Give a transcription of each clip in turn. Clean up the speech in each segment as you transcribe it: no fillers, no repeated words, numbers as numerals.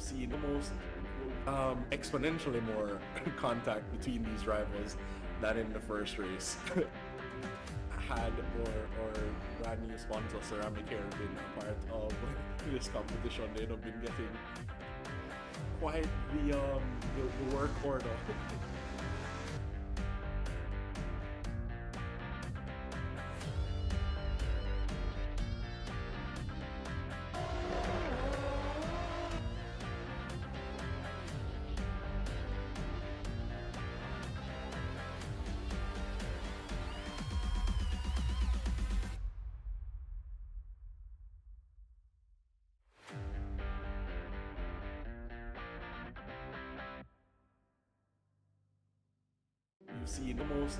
You've seen almost exponentially more contact between these rivals than in the first race. Had or brand new sponsor Ceramic Hair been a part of this competition, they'd have been getting quite the work order. You've seen almost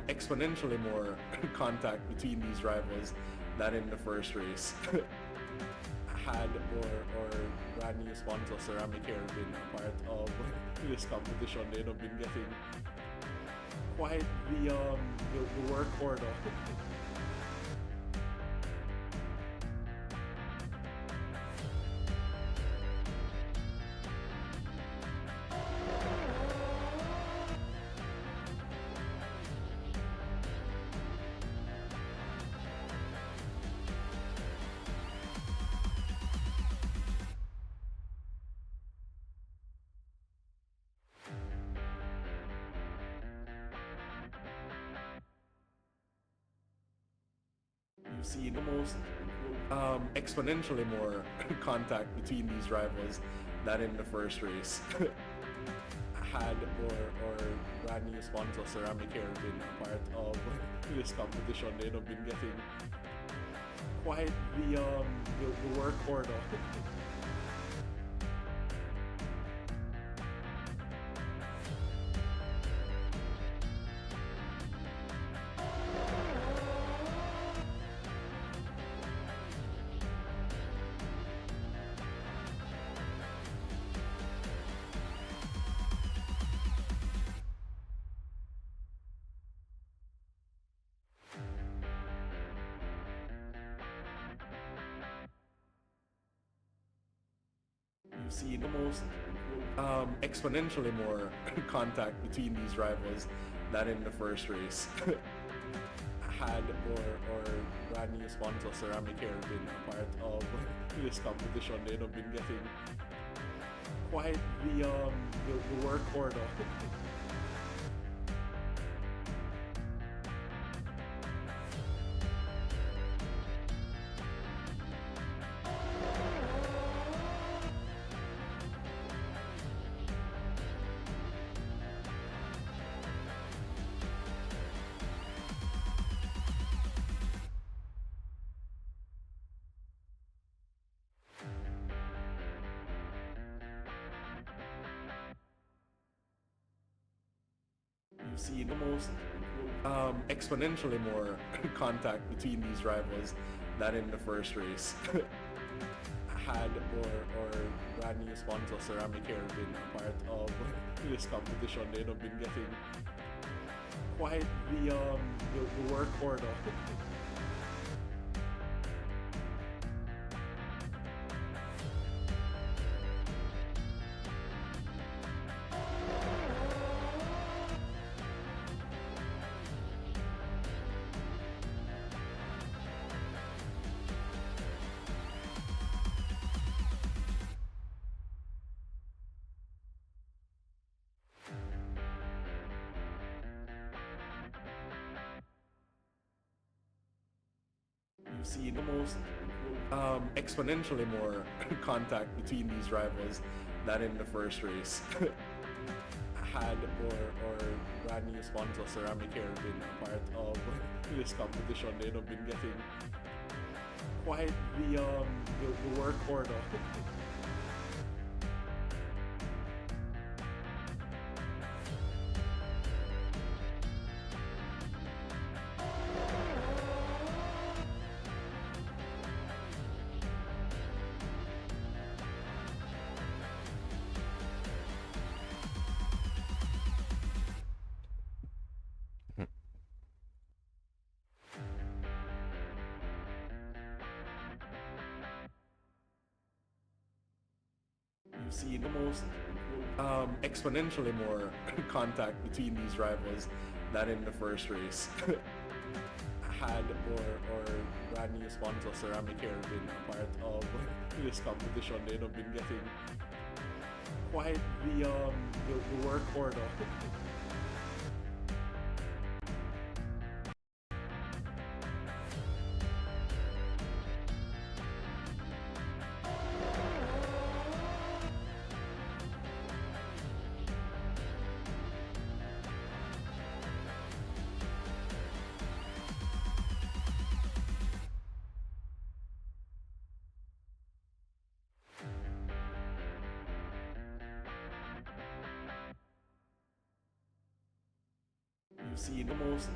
exponentially more contact between these rivals than in the first race. Had or brand new sponsor Ceramic Hair been a part of this competition, they'd have been getting quite the work order. You've seen almost exponentially more contact between these rivals than in the first race. Had or brand new sponsor Ceramic Hair been a part of this competition, they'd have been getting quite the work order. You've seen almost exponentially more contact between these rivals than in the first race. Had or brand new sponsor Ceramic Hair been a part of this competition, they'd have been getting quite the work order. You've seen almost exponentially more contact between these rivals than in the first race. Had or brand new sponsor Ceramic Hair been a part of this competition, they'd have been getting quite the work order. You've seen almost exponentially more contact between these rivals than in the first race. Had or brand new sponsor Ceramic Hair been a part of this competition, they'd have been getting quite the work order. you've seen almost exponentially more contact between these rivals than in the first race. Had or brand new sponsor Ceramic Hair been a part of this competition, they'd have been getting quite the work order. You've seen almost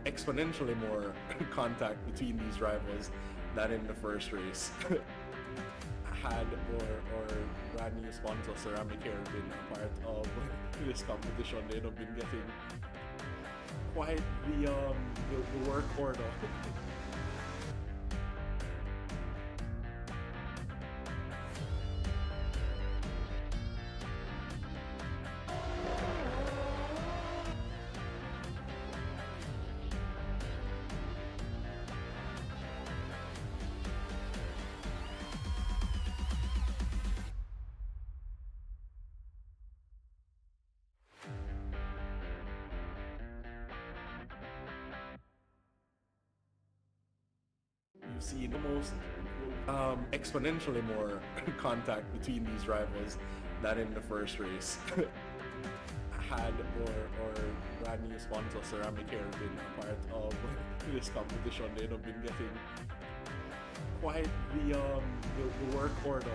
exponentially more contact between these rivals than in the first race. Had or brand new sponsor Ceramic Hair been a part of this competition, they'd have been getting quite the work order. You've seen almost exponentially more contact between these rivals than in the first race. Had or brand new sponsor Ceramic Hair been a part of this competition, they'd have been getting quite the work order.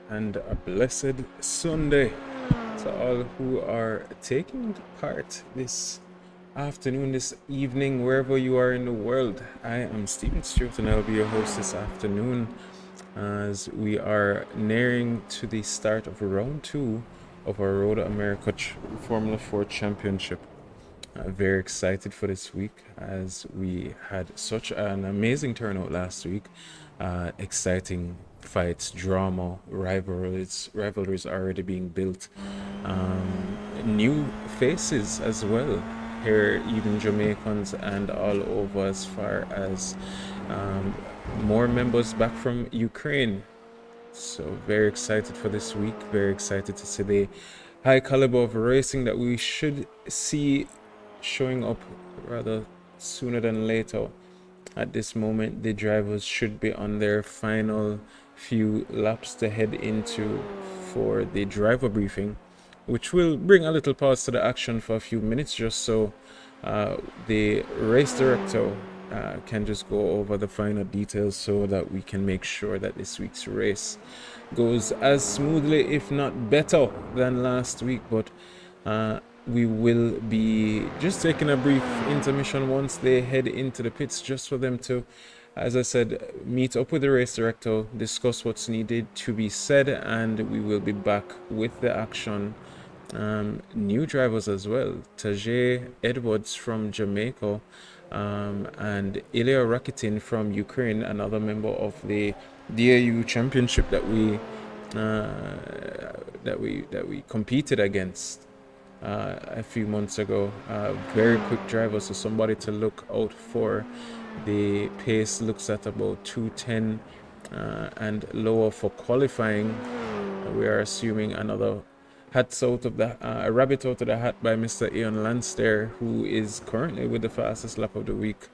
and a blessed Sunday to all who are taking part this afternoon, this evening, wherever you are in the world. I am Stephen Stewart and I'll be your host this afternoon as we are nearing to the start of round 2 of our Road America Formula 4 Championship. Very excited for this week as we had such an amazing turnout last week. Exciting fights, drama, rivalries already being built. New faces as well. Here, even Jamaicans and all over, as far as more members back from Ukraine. So very excited for this week. Very excited to see the high caliber of racing that we should see showing up rather sooner than later. At this moment, the drivers should be on their final few laps to head into for the driver briefing, which will bring a little pause to the action for a few minutes just so the race director can just go over the final details so that we can make sure that this week's race goes as smoothly, if not better, than last week. But we will be just taking a brief intermission once they head into the pits, just for them to, as I said, meet up with the race director, discuss what's needed to be said, and we will be back with the action. New drivers as well. Tajay Edwards from Jamaica and Ilya Rakitin from Ukraine, another member of the DAU championship that we competed against a few months ago. Very quick driver, so somebody to look out for. The pace looks at about 2:10 and lower for qualifying. We are assuming another hats out of the a rabbit out of the hat by Mr. Ian Lance who is currently with the fastest lap of the week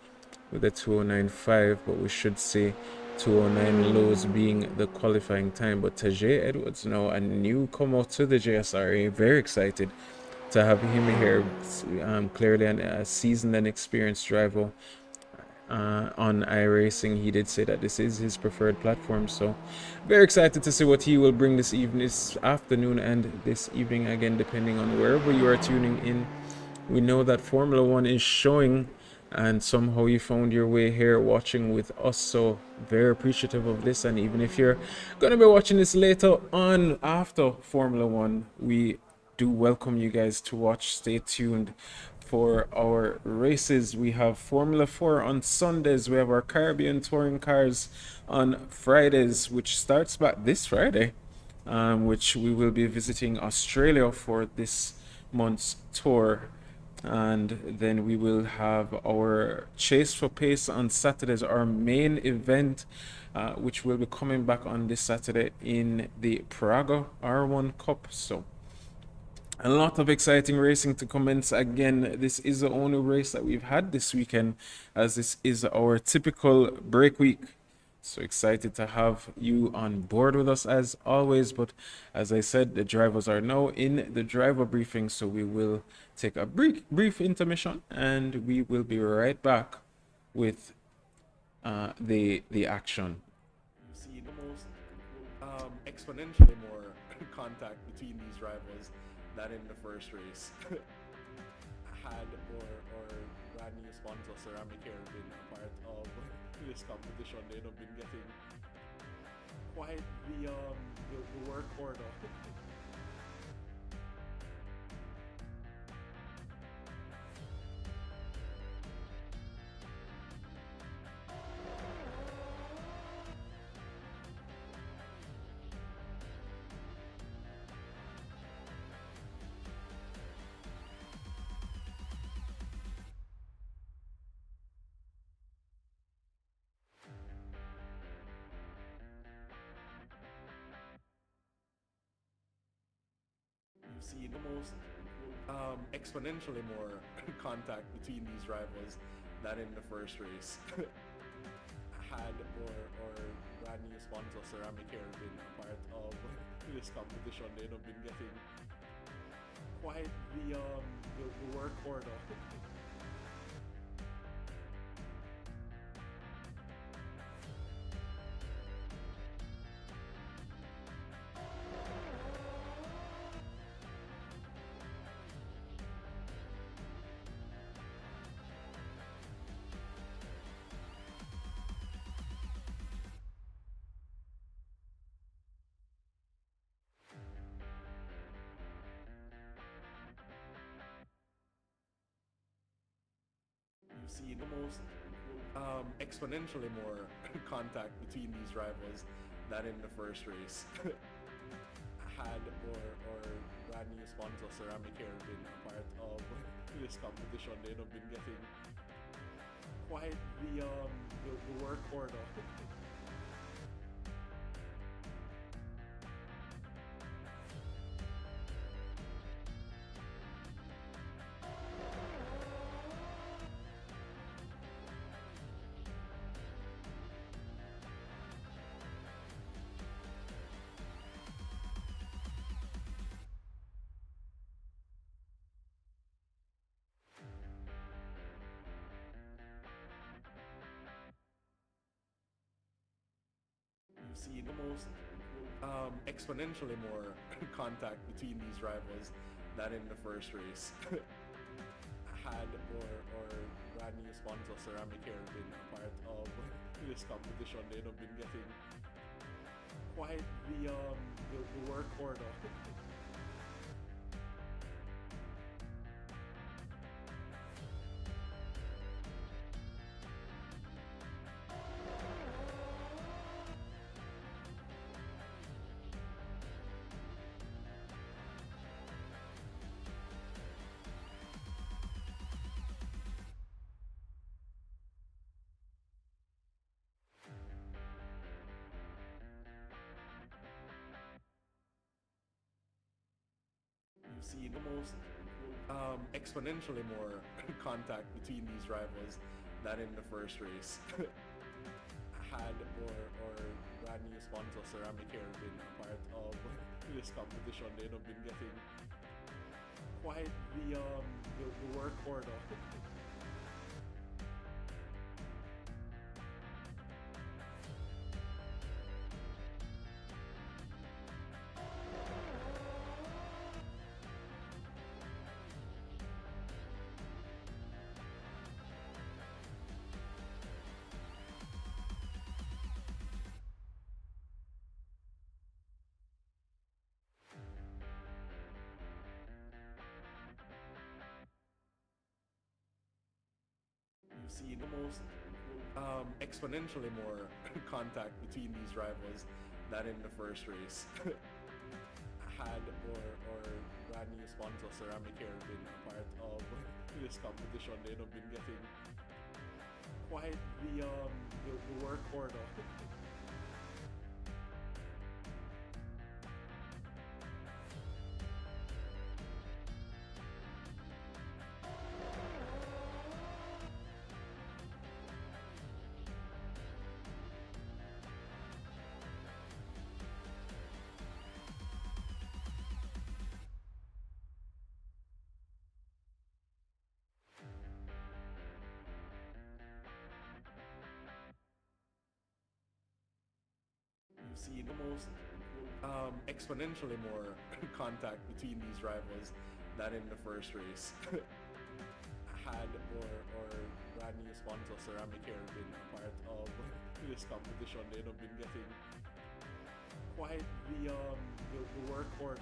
with a 2:09.5, but we should see 2:09 lows being the qualifying time. But Tajay Edwards, now a newcomer to the JSRA, very excited to have him here. Clearly a seasoned and experienced driver on iRacing. He did say that this is his preferred platform, so very excited to see what he will bring this afternoon and this evening, again depending on wherever you are tuning in. We know that Formula 1 is showing, and somehow you found your way here watching with us, so very appreciative of this. And even if you're going to be watching this later on after Formula 1, we do welcome you guys to watch. Stay tuned for our races. We have Formula 4 on Sundays. We have our Caribbean Touring Cars on Fridays, which starts back this Friday, which we will be visiting Australia for this month's tour. And then we will have our Chase for Pace on Saturdays, our main event, which will be coming back on this Saturday in the Praga R1 Cup. So a lot of exciting racing to commence. Again, this is the only race that we've had this weekend, as this is our typical break week. So excited to have you on board with us as always. But as I said, the drivers are now in the driver briefing, so we will take a brief intermission and we will be right back with the action. You see almost exponentially more contact between these rivals than in the first race. Had or brand new sponsor Ceramic Hair been a part of this competition, they'd have been getting quite the work order. You've seen almost exponentially more contact between these rivals than in the first race. Had or brand new sponsor Ceramic Hair been a part of this competition, they'd have been getting quite the work order. seen almost exponentially more contact between these rivals than in the first race. Had or brand new sponsor ceramic hair been a part of this competition, they'd have been getting quite the work order. You've seen almost exponentially more contact between these rivals than in the first race. Had or brand new sponsor ceramic hair been a part of this competition, they'd have been getting quite the work order. You've seen almost exponentially more contact between these rivals than in the first race. Had or brand new sponsor ceramic hair been a part of this competition, they'd have been getting quite the work order. You've seen almost exponentially more contact between these rivals than in the first race. Had or brand new sponsor ceramic hair been a part of this competition, they'd have been getting quite the work order. You've seen almost exponentially more contact between these rivals than in the first race. Had or brand new sponsor ceramic hair been a part of this competition, they'd have been getting quite the work order.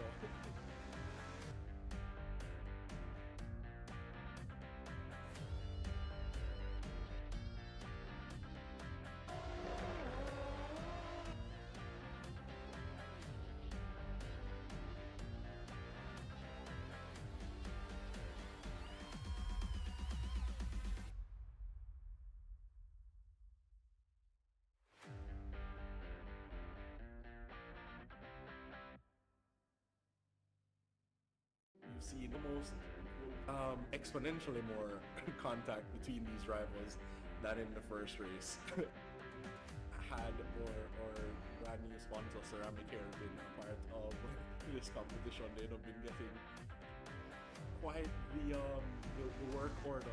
You've seen almost exponentially more contact between these rivals than in the first race. Had or brand new sponsor ceramic hair been a part of this competition, they'd have been getting quite the work order.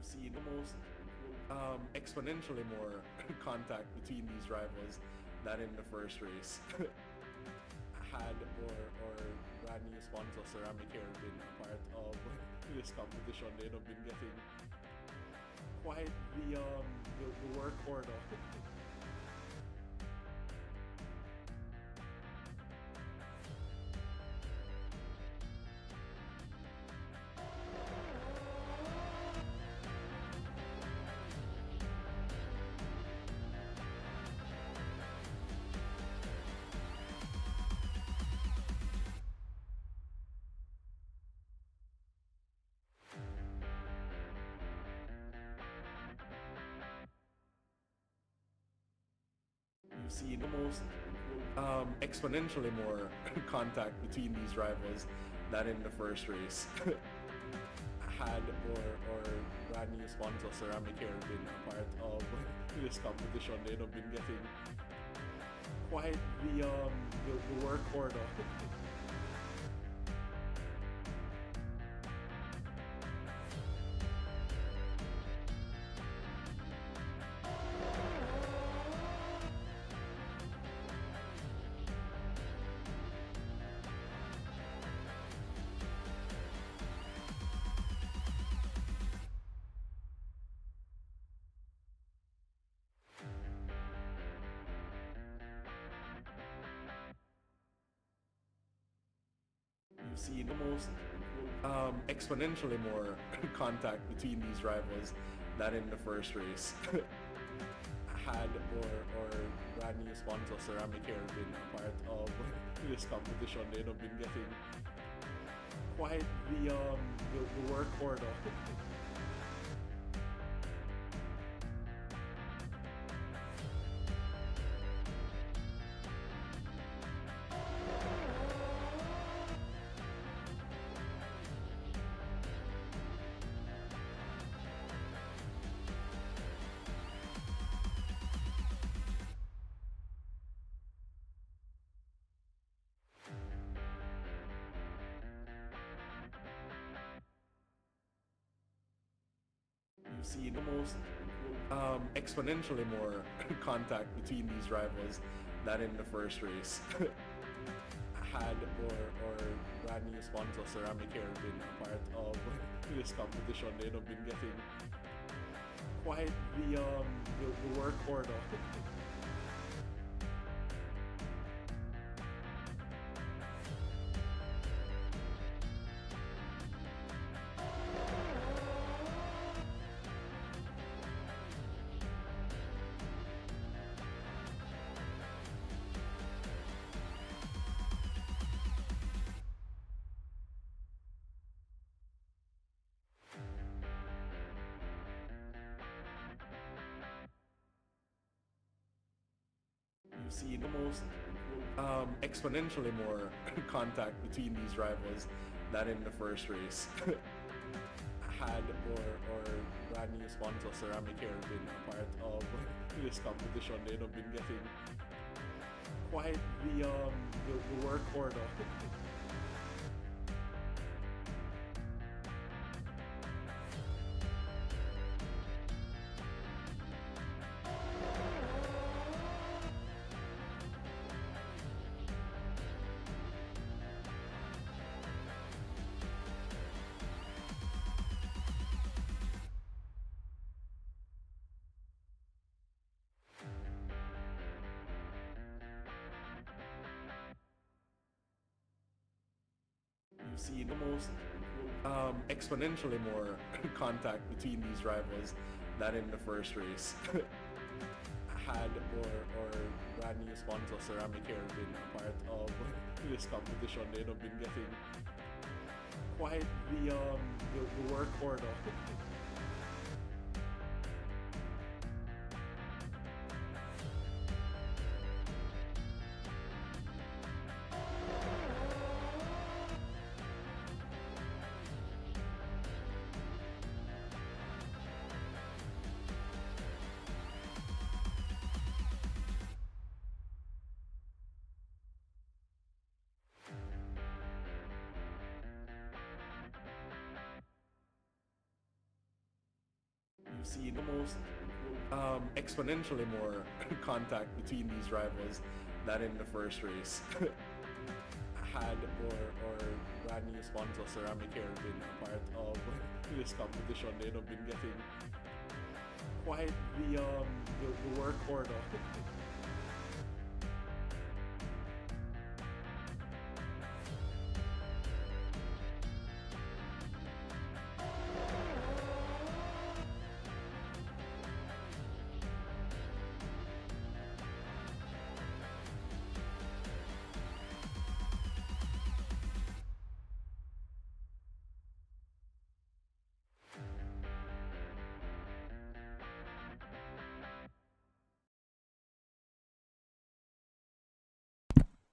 seen almost exponentially more contact between these rivals than in the first race. Had or brand new sponsor Ceramic Hair been a part of this competition, they'd have been getting quite the work order. You've seen almost exponentially more contact between these rivals than in the first race. Had or brand new sponsor Ceramic Hair been a part of this competition, they'd have been getting quite the work order. You've seen almost exponentially more contact between these rivals than in the first race. Had or brand new sponsor Ceramic Hair been a part of this competition, they'd have been getting quite the work order. You've seen almost exponentially more contact between these rivals than in the first race. Had or brand new sponsor Ceramic Hair been a part of this competition, they'd have been getting quite the work order. You've seen almost exponentially more contact between these rivals than in the first race. Had or brand new sponsor Ceramic Hair been a part of this competition, they'd have been getting quite the work order. You've seen almost exponentially more contact between these rivals than in the first race. Had or brand new sponsor Ceramic Hair been a part of this competition, they'd have been getting quite the work order. seen almost exponentially more contact between these rivals than in the first race. Had or brand new sponsor Ceramic Hair been a part of this competition, they'd have been getting quite the work order.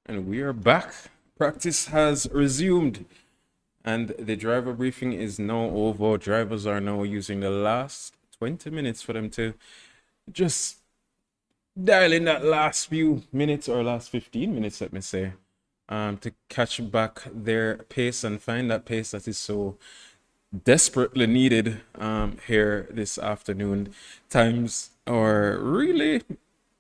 And we are back. Practice has resumed, and the driver briefing is now over. Drivers are now using the last 20 minutes for them to just dial in that last few minutes, or last 15 minutes, let me say, to catch back their pace and find that pace that is so desperately needed here this afternoon. Times are really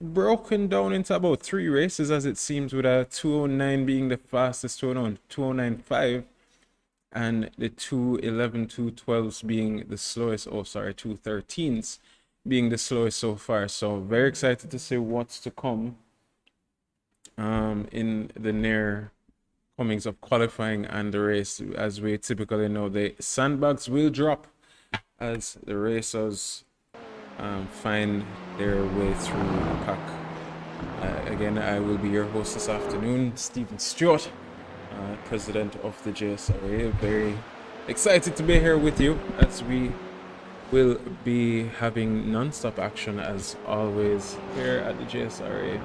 broken down into about 3 races, as it seems, with a 209 being the fastest, 209.5, and the 211 212s being the slowest. 213s being the slowest so far. So very excited to see what's to come in the near comings of qualifying and the race. As we typically know, the sandbags will drop as the racers find their way through the pack. Again, I will be your host this afternoon, Stephen Stewart, president of the JSRA. Very excited to be here with you as we will be having non-stop action as always here at the JSRA.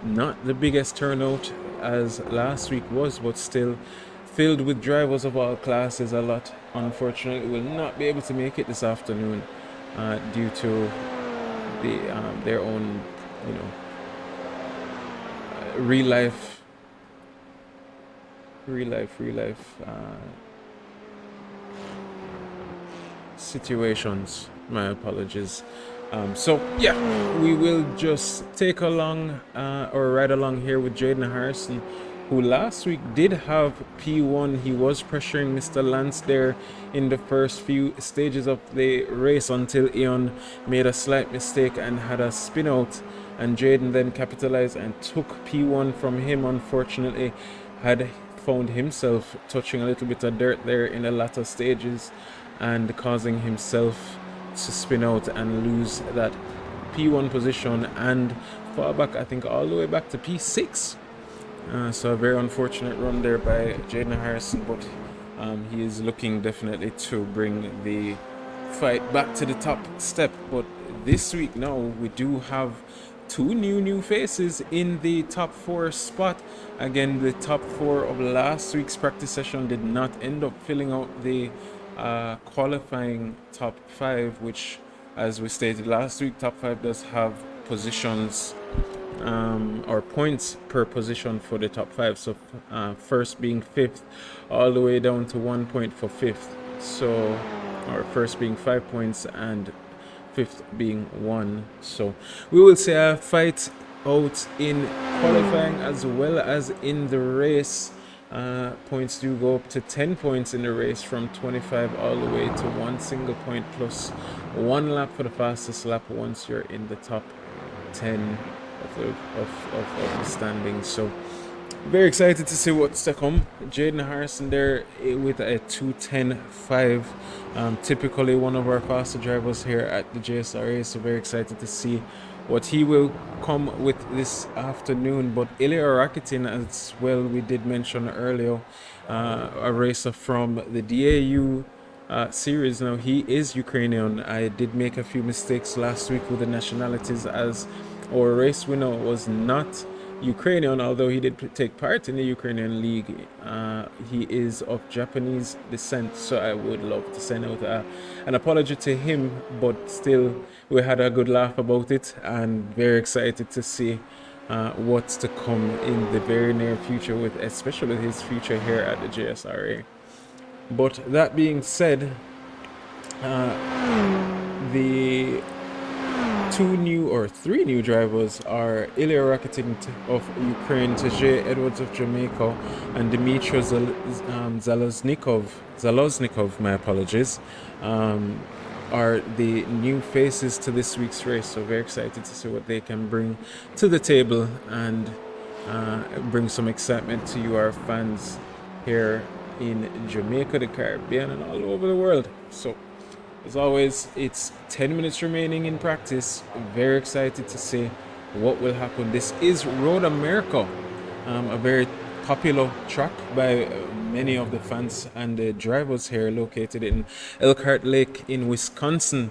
Not the biggest turnout as last week was, but still filled with drivers of all classes. A lot, unfortunately, will not be able to make it this afternoon due to their own, real life situations. My apologies. So yeah, we will just take along or ride along here with Jaden Harrison, who last week did have P1. He was pressuring Mr. Lance there in the first few stages of the race until Ian made a slight mistake and had a spin out, and Jaden then capitalized and took P1 from him. Unfortunately, had found himself touching a little bit of dirt there in the latter stages and causing himself to spin out and lose that P1 position and fall back, I think, all the way back to P6. So a very unfortunate run there by Jaden Harrison, but he is looking definitely to bring the fight back to the top step. But this week now we do have 2 new faces in the top 4 spot. Again, the top 4 of last week's practice session did not end up filling out the qualifying top 5, which, as we stated last week, top 5 does have positions or points per position for the top 5. So first being 5th all the way down to 1 point for 5th. So, or first being 5 points and 5th being 1. So we will see a fight out in qualifying as well as in the race. Points do go up to 10 points in the race, from 25 all the way to 1 single point plus 1 lap for the fastest lap once you're in the top 10 of the standings. So very excited to see what's to come. Jaden Harrison there with a 2:10.5, typically one of our faster drivers here at the JSRA. So very excited to see what he will come with this afternoon. But Ilya Rakitin as well, we did mention earlier, a racer from the DAU series. Now, he is Ukrainian. I did make a few mistakes last week with the nationalities, as our race winner was not Ukrainian, although he did take part in the Ukrainian league. He is of Japanese descent, so I would love to send out an apology to him, but still we had a good laugh about it, and very excited to see what's to come in the very near future, with especially his future here at the JSRA. But that being said, the three new drivers are Ilya Rakitin of Ukraine, Tajay Edwards of Jamaica, and Dmitry Zaloznikov, my apologies, are the new faces to this week's race. So very excited to see what they can bring to the table and bring some excitement to you, our fans here in Jamaica, the Caribbean, and all over the world. So as always, it's 10 minutes remaining in practice. Very excited to see what will happen. This is Road America, a very popular track by many of the fans and the drivers here, located in Elkhart Lake in Wisconsin.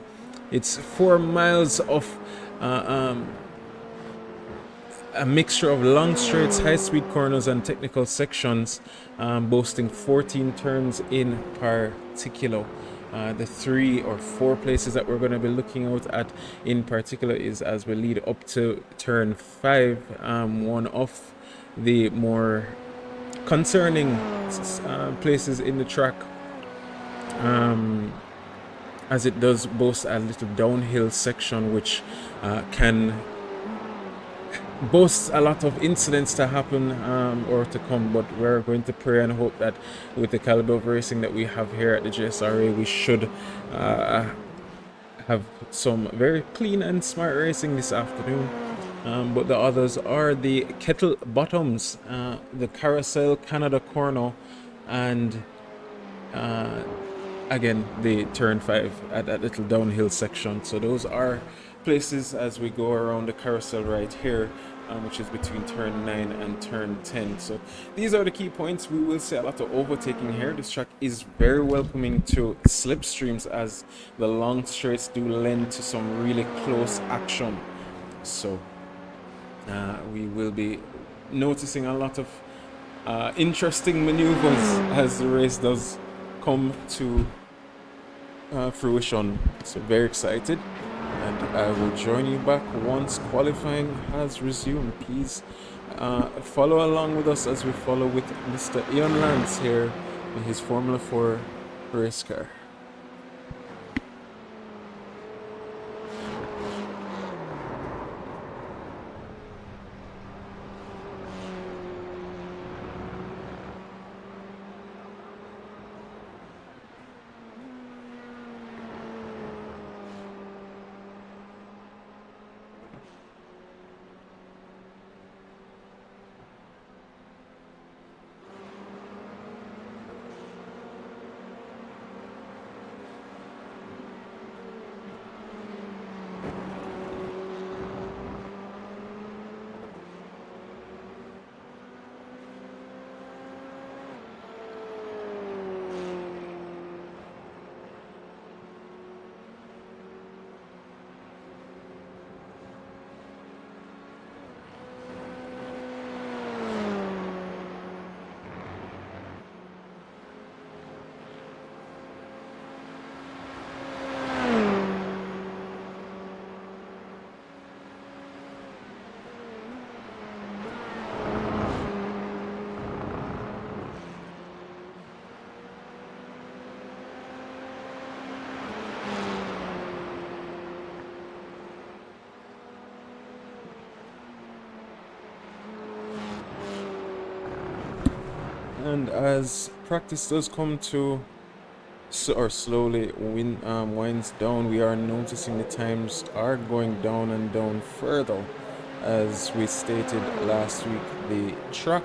It's 4 miles of a mixture of long straights, high-speed corners, and technical sections, boasting 14 turns in particular. The 3 or 4 places that we're going to be looking out at in particular is as we lead up to turn 5, one of the more concerning places in the track, as it does boast a little downhill section which can boasts a lot of incidents to happen or to come, but we're going to pray and hope that with the caliber of racing that we have here at the JSRA, we should have some very clean and smart racing this afternoon. But the others are the Kettle Bottoms, the Carousel Canada Corner, and again the turn 5 at that little downhill section. So those are places as we go around the carousel right here, which is between turn 9 and turn 10. So these are the key points. We will see a lot of overtaking here. This track is very welcoming to slipstreams, as the long straights do lend to some really close action. So we will be noticing a lot of interesting maneuvers as the race does come to fruition. So very excited, and I will join you back once qualifying has resumed. Please follow along with us as we follow with Mr. Ian Lance here in his Formula 4 race car. And as practice does come to or slowly winds down, we are noticing the times are going down and down further. As we stated last week, the track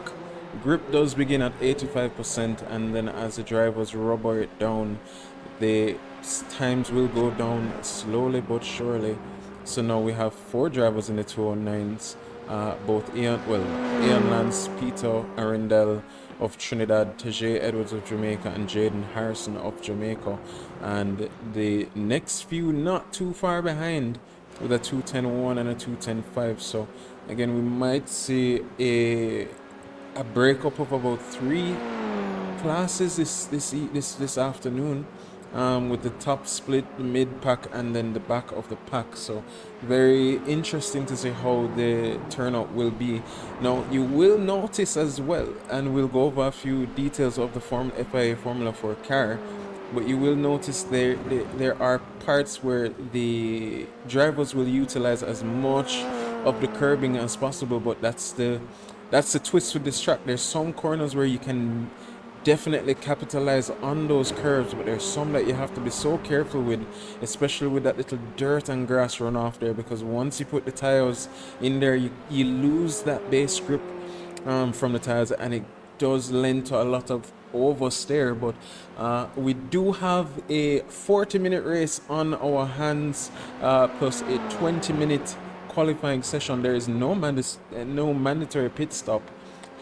grip does begin at 85%, and then as the drivers rubber it down, the times will go down slowly but surely. So now we have 4 drivers in the 209s, both Ian Lance, Peter Arundel of Trinidad, Tajay Edwards of Jamaica, and Jaden Harrison of Jamaica, and the next few not too far behind with a 210.1 and a 210.5. So again, we might see a breakup of about 3 classes this afternoon, with the top split, the mid pack, and then the back of the pack. So very interesting to see how the turnout will be. Now you will notice as well, and we'll go over a few details of the FIA Formula 4 car, but you will notice there are parts where the drivers will utilize as much of the curbing as possible, but that's the twist with this track. There's some corners where you can definitely capitalize on those curves, but there's some that you have to be so careful with, especially with that little dirt and grass runoff there, because once you put the tires in there, you lose that base grip from the tires, and it does lend to a lot of oversteer. But we do have a 40-minute race on our hands, plus a 20-minute qualifying session. There is no mandatory pit stop.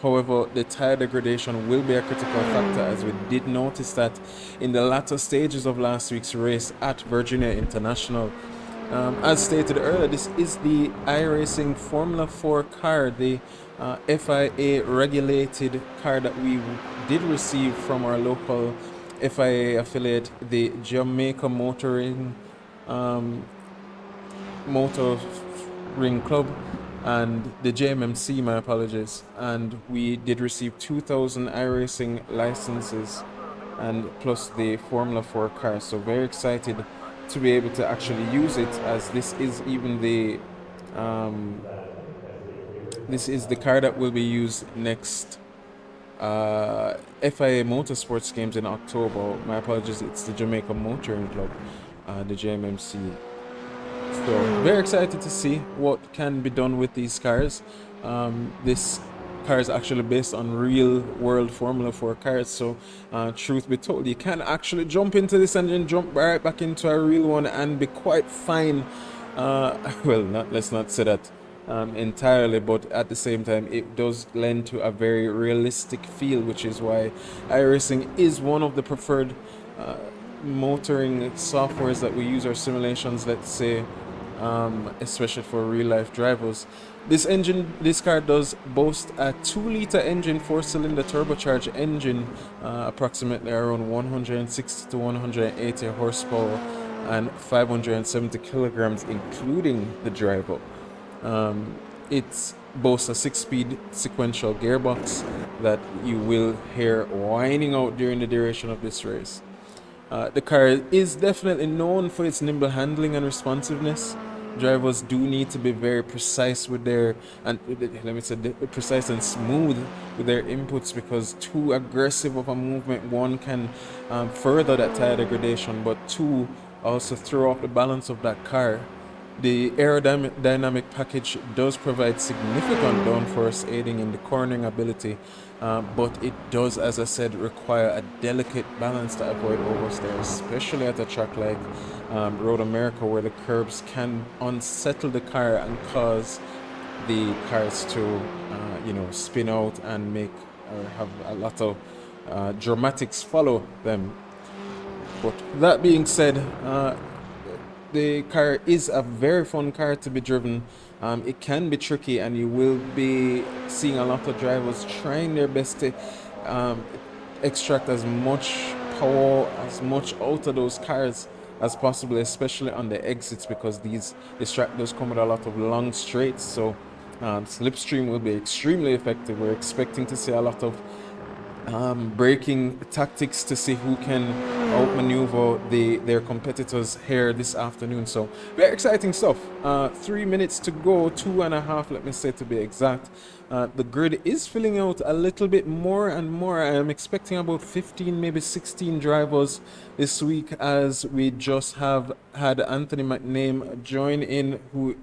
However, the tire degradation will be a critical factor, as we did notice that in the latter stages of last week's race at Virginia International. As stated earlier, this is the iRacing Formula 4 car, the FIA regulated car that we did receive from our local FIA affiliate, the Jamaica Motoring Club, and the JMMC, my apologies. And we did receive 2,000 iRacing licenses and plus the Formula 4 car. So very excited to be able to actually use it, as this is even the car that will be used next FIA Motorsports games in October. My apologies, it's the Jamaica Motoring Club, the JMMC. So very excited to see what can be done with these cars. This car is actually based on real world Formula 4 cars, so truth be told, you can actually jump into this engine, jump right back into a real one, and be quite fine. Let's not say that entirely, but at the same time, it does lend to a very realistic feel, which is why iRacing is one of the preferred motoring softwares that we use our simulations, let's say, especially for real life drivers. This car does boast a 2-liter engine, 4-cylinder turbocharged engine, approximately around 160 to 180 horsepower and 570 kilograms, including the driver. It boasts a 6-speed sequential gearbox that you will hear whining out during the duration of this race. The car is definitely known for its nimble handling and responsiveness. Drivers do need to be very precise with precise and smooth with their inputs, because too aggressive of a movement, one, can further that tire degradation, but two, also throw off the balance of that car. The aerodynamic package does provide significant downforce, aiding in the cornering ability, but it does, as I said, require a delicate balance to avoid oversteer, especially at a track like Road America, where the curbs can unsettle the car and cause the cars to spin out and make or have a lot of dramatics follow them. But that being said, the car is a very fun car to be driven. It can be tricky, and you will be seeing a lot of drivers trying their best to extract as much power, as much out of those cars as possible, especially on the exits, because this track does come with a lot of long straights. So slipstream will be extremely effective. We're expecting to see a lot of braking tactics to see who can outmaneuver their competitors here this afternoon. So very exciting stuff. 3 minutes to go, 2.5, let me say, to be exact. The grid is filling out a little bit more and more. I am expecting about 15, maybe 16 drivers this week, as we just have had Anthony McName join in, who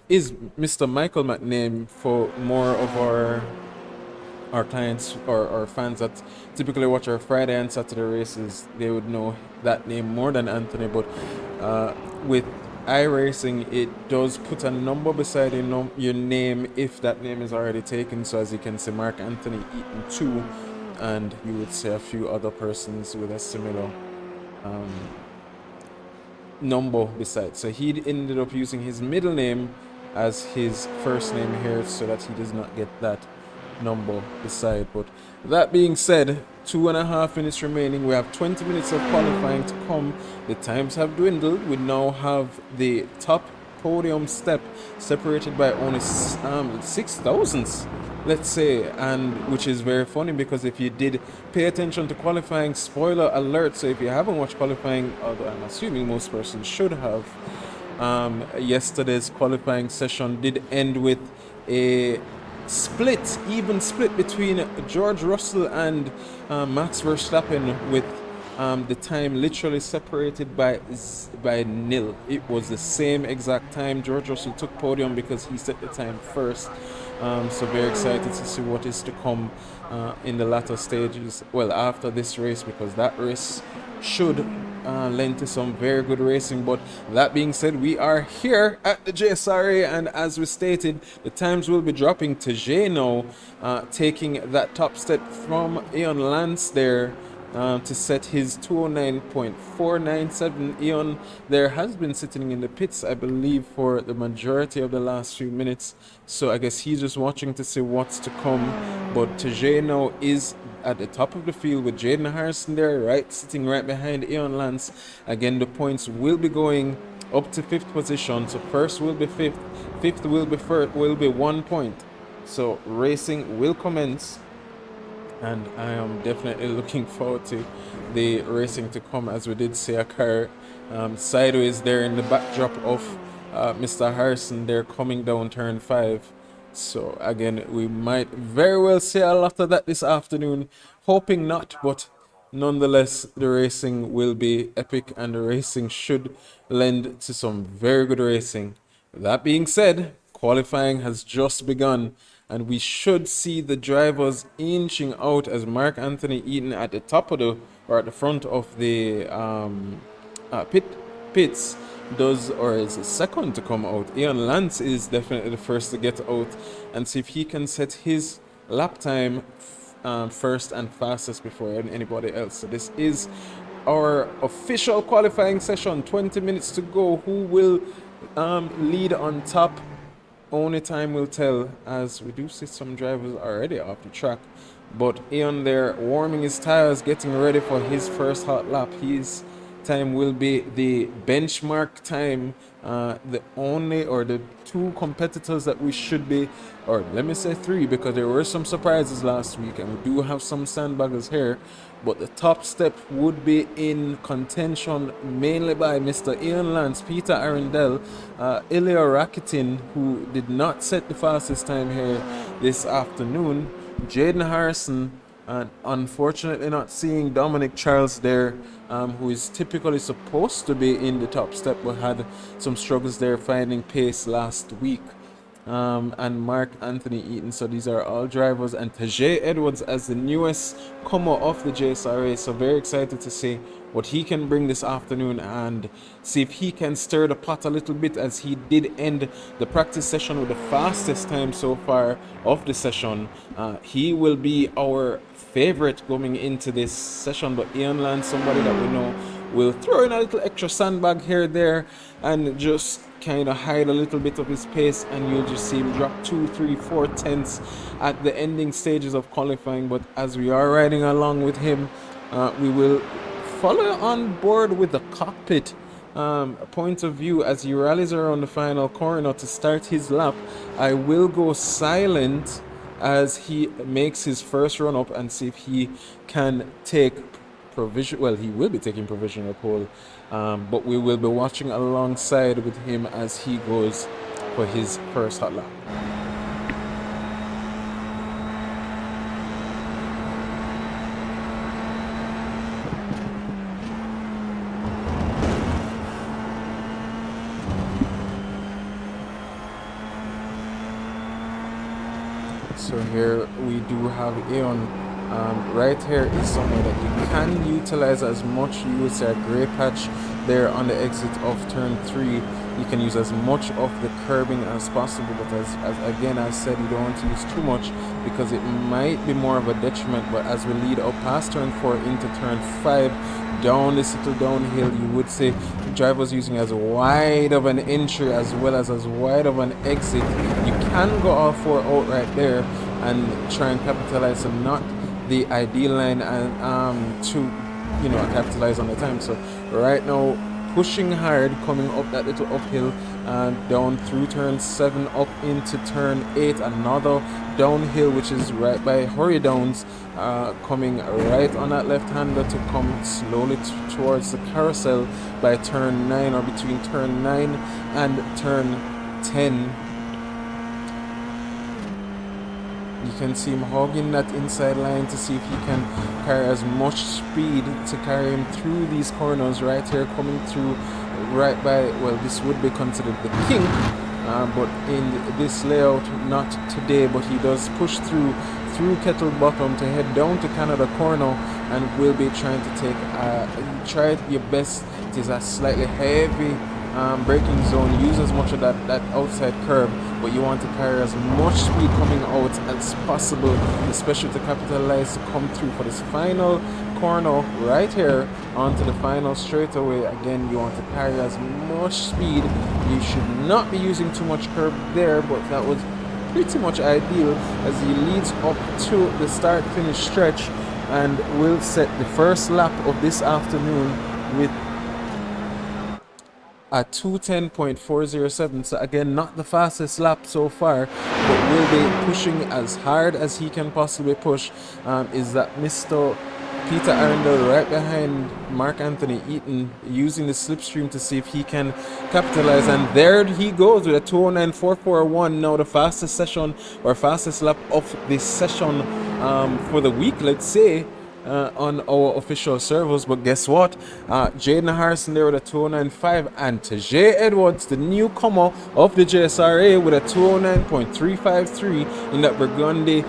is Mr. Michael McName for more of our clients or our fans that typically watch our Friday and Saturday races. They would know that name more than Anthony. But with iRacing, it does put a number beside your name if that name is already taken. So as you can see, Mark Anthony Eaton 2, and you would see a few other persons with a similar number beside. So he ended up using his middle name as his first name here, so that he does not get that number beside. But that being said, 2.5 minutes remaining. We have 20 minutes of qualifying to come. The times have dwindled. We now have the top podium step separated by only 6 thousandths let's say, and which is very funny because if you did pay attention to qualifying, spoiler alert, so if you haven't watched qualifying, although I'm assuming most persons should have, yesterday's qualifying session did end with a even split between George Russell and Max Verstappen, with the time literally separated by nil. It was the same exact time. George Russell took podium because he set the time first. So very excited to see what is to come in the latter stages. Well, after this race, because that race should lend to some very good racing. But that being said, we are here at the JSRA, and as we stated, the times will be dropping to Jay now, taking that top step from Ian Lance there. To set his 209.497. Ian there has been sitting in the pits, I believe, for the majority of the last few minutes. So I guess he's just watching to see what's to come. But Tajay now is at the top of the field with Jaden Harrison there, sitting right behind Ian Lance. Again, the points will be going up to 5th position. So first will be 5th, 5th will be 1 point. So racing will commence. And I am definitely looking forward to the racing to come, as we did see a car sideways there in the backdrop of Mr. Harrison there coming down turn 5. So again, we might very well see a lot of that this afternoon. Hoping not, but nonetheless, the racing will be epic and the racing should lend to some very good racing. That being said, qualifying has just begun, and we should see the drivers inching out as Mark Anthony Eaton at the top of the, or at the front of the pits does, or is second to come out. Ian Lance is definitely the first to get out, and see if he can set his lap time first and fastest before anybody else. So this is our official qualifying session. 20 minutes to go. Who will lead on top? Only time will tell, as we do see some drivers already off the track. But Ian there warming his tires, getting ready for his first hot lap. His time will be the benchmark time. The only, or the two competitors that we should be, or let me say 3, because there were some surprises last week and we do have some sandbaggers here. But the top step would be in contention mainly by Mr. Ian Lance, Peter Arundel, Ilya Rakitin, who did not set the fastest time here this afternoon, Jaden Harrison, and unfortunately not seeing Dominic Charles there, who is typically supposed to be in the top step but had some struggles there finding pace last week. And Mark Anthony Eaton. So these are all drivers, and Tajay Edwards as the newest comer of the JSRA. So very excited to see what he can bring this afternoon and see if he can stir the pot a little bit, as he did end the practice session with the fastest time so far of the session. He will be our favorite going into this session, but Ian Lance, somebody that we know, will throw in a little extra sandbag here there and just kind of hide a little bit of his pace, and you'll just see him drop 2, 3, 4 tenths at the ending stages of qualifying. But as we are riding along with him, we will follow on board with the cockpit point of view as he rallies around the final corner to start his lap. I will go silent as he makes his first run up and see if he can take provision. Well, he will be taking provisional pole, but we will be watching alongside with him as he goes for his first hot lap. So here we do have Aeon. Right here is somewhere that you can utilize as much. You would say a gray patch there on the exit of turn 3. You can use as much of the curbing as possible, but as again I said, you don't want to use too much because it might be more of a detriment. But as we lead up past turn 4 into turn 5, down this little downhill, you would say drivers using as wide of an entry as well as wide of an exit. You can go all 4 out right there and try and capitalize on not the ideal line and to capitalize on the time. So right now pushing hard, coming up that little uphill, down through turn 7 up into turn 8, another downhill which is right by Hurry Downs, coming right on that left-hander to come slowly towards the carousel by turn 9, or between turn 9 and turn 10. You can see him hogging that inside line to see if he can carry as much speed to carry him through these corners right here, coming through right by, well, this would be considered the kink, but in this layout, not today, but he does push through Kettle Bottom to head down to Canada Corner, and will be trying to take, try your best. It is a slightly heavy braking zone. Use as much of that outside curb, but you want to carry as much speed coming out as possible, especially to capitalize to come through for this final corner right here onto the final straightaway. Again, you want to carry as much speed. You should not be using too much curb there, but that was pretty much ideal as he leads up to the start finish stretch, and will set the first lap of this afternoon with a 2:10.407. So again, not the fastest lap so far, but will be pushing as hard as he can possibly push. Is that Mr. Peter Arundel right behind Mark Anthony Eaton, using the slipstream to see if he can capitalize, and there he goes with a 2:09.441. Now the fastest session, or fastest lap of this session for the week, let's say, on our official servers. But guess what? Jaden Harrison there with a 2:09.5, and Tajay Edwards, the newcomer of the JSRA, with a 2:09.353 in that Burgundy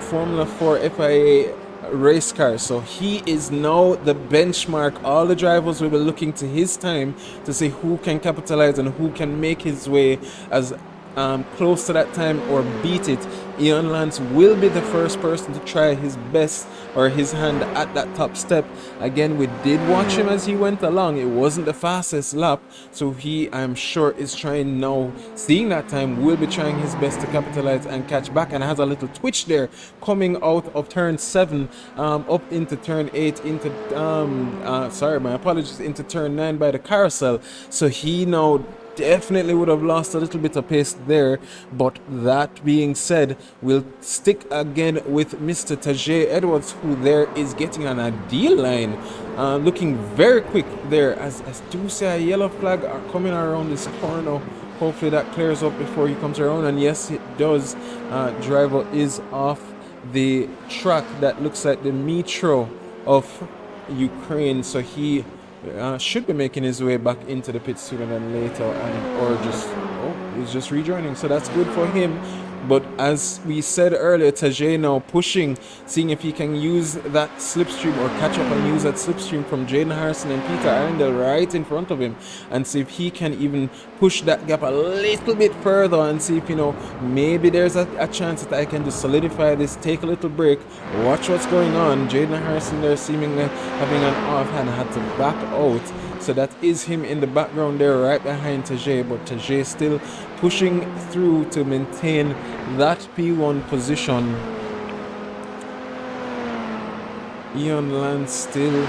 Formula 4 FIA race car. So he is now the benchmark. All the drivers will be looking to his time to see who can capitalize and who can make his way as close to that time or beat it. Ian Lance will be the first person to try his best, or his hand at that top step. Again, we did watch him as he went along. It wasn't the fastest lap, so he, I'm sure, is trying now, seeing that time, will be trying his best to capitalize and catch back, and has a little twitch there coming out of turn 7 up into turn 8, into sorry, my apologies, into turn 9 by the carousel. So he now definitely would have lost a little bit of pace there. But that being said, we'll stick again with Mr. Tajay Edwards, who there is getting an ideal line, looking very quick there, as do see a yellow flag are coming around this corner. Hopefully that clears up before he comes around, and yes, it does. Driver is off the track. That looks like the metro of Ukraine, so he should be making his way back into the pit sooner than later, or just, oh, he's just rejoining, so that's good for him. But as we said earlier, Tajay now pushing, seeing if he can use that slipstream, or catch up and use that slipstream from Jaden Harrison and Peter Arundel right in front of him, and see if he can even push that gap a little bit further, and see if, you know, maybe there's a chance that I can just solidify this, take a little break, watch what's going on. Jaden Harrison there seemingly having an offhand, had to back out. So that is him in the background there, right behind Tajay, but Tajay still pushing through to maintain that P1 position. Ian Lance still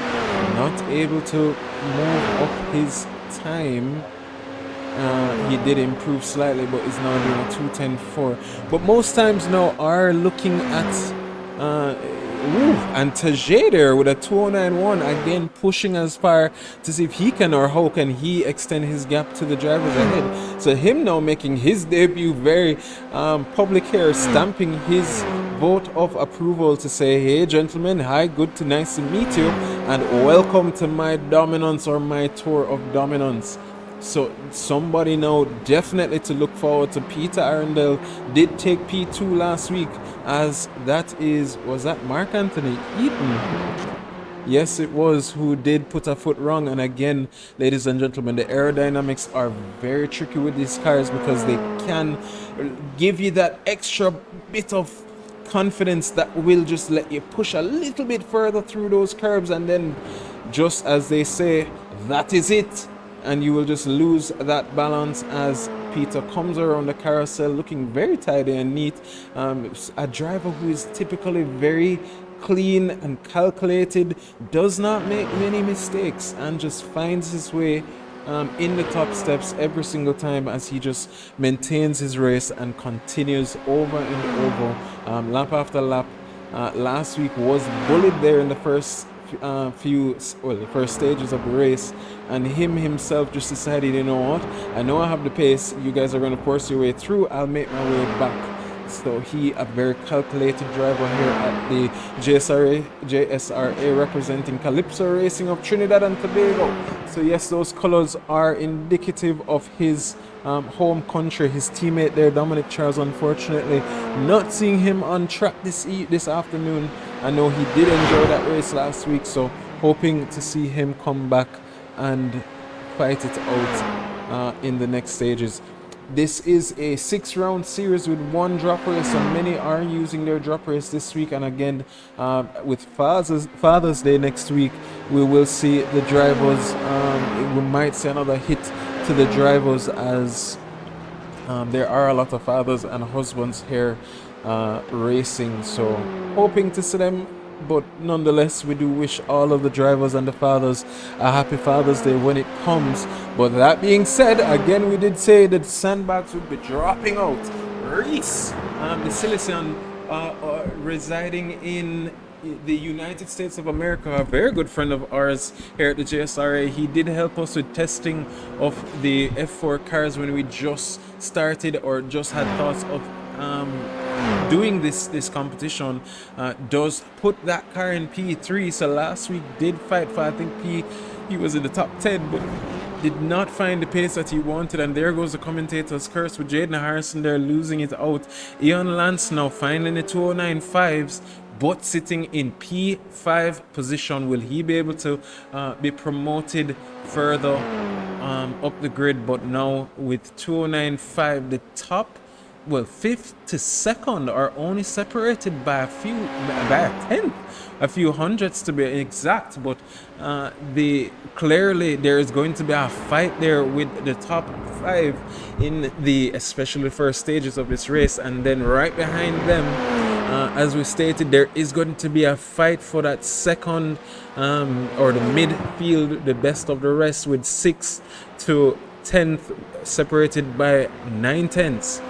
not able to move up his time. He did improve slightly, but is now doing a 2:10.4. But most times now are looking at and Tajay there with a 2:09.1, again pushing as far to see if he can, or how can he extend his gap to the drivers ahead. So him now making his debut very public here, stamping his vote of approval to say, hey gentlemen, hi, nice to meet you, and welcome to my dominance, or my tour of dominance. So somebody now definitely to look forward to. Peter Arundel did take P2 last week, as that was that Mark Anthony Eaton? Yes, it was, who did put a foot wrong. And again, ladies and gentlemen, the aerodynamics are very tricky with these cars, because they can give you that extra bit of confidence that will just let you push a little bit further through those curves, and then, just as they say, that is it, and you will just lose that balance as Peter comes around the carousel looking very tidy and neat. A driver who is typically very clean and calculated, does not make many mistakes, and just finds his way in the top steps every single time as he just maintains his race and continues over and over, lap after lap. Last week was bullied there in the first the first stages of the race, and him himself just decided, you know what, I know I have the pace, you guys are going to force your way through, I'll make my way back. So he, a very calculated driver here at the JSRA representing Calypso Racing of Trinidad and Tobago. So yes, those colors are indicative of his home country. His teammate there, Dominic Charles, unfortunately not seeing him on track this afternoon. I know he did enjoy that race last week, so hoping to see him come back and fight it out in the next stages. This is a 6-round series with one drop race, so many are using their drop race this week. And again, with Father's Day next week, we will see the drivers. We might see another hit to the drivers as there are a lot of fathers and husbands here racing. So hoping to see them. But nonetheless, we do wish all of the drivers and the fathers a happy Father's Day when it comes. But that being said, again, we did say that sandbags would be dropping out. Reese, the Silesian, residing in the United States of America, a very good friend of ours here at the JSRA. He did help us with testing of the F4 cars when we just started or just had thoughts of doing this competition. Does put that car in P3. So last week did fight for, I think he was in the top 10, but did not find the pace that he wanted. And there goes the commentator's curse with Jaden Harrison there losing it out. Ian Lance now finding the 209.5s, but sitting in P5 position. Will he be able to be promoted further up the grid? But now with 209.5, the top, well, 5th to 2nd are only separated by a tenth, a few hundredths to be exact. But clearly there is going to be a fight there with the top 5 in especially the first stages of this race, and then right behind them, as we stated, there is going to be a fight for that second or the midfield, the best of the rest, with 6th to 10th separated by 9 tenths.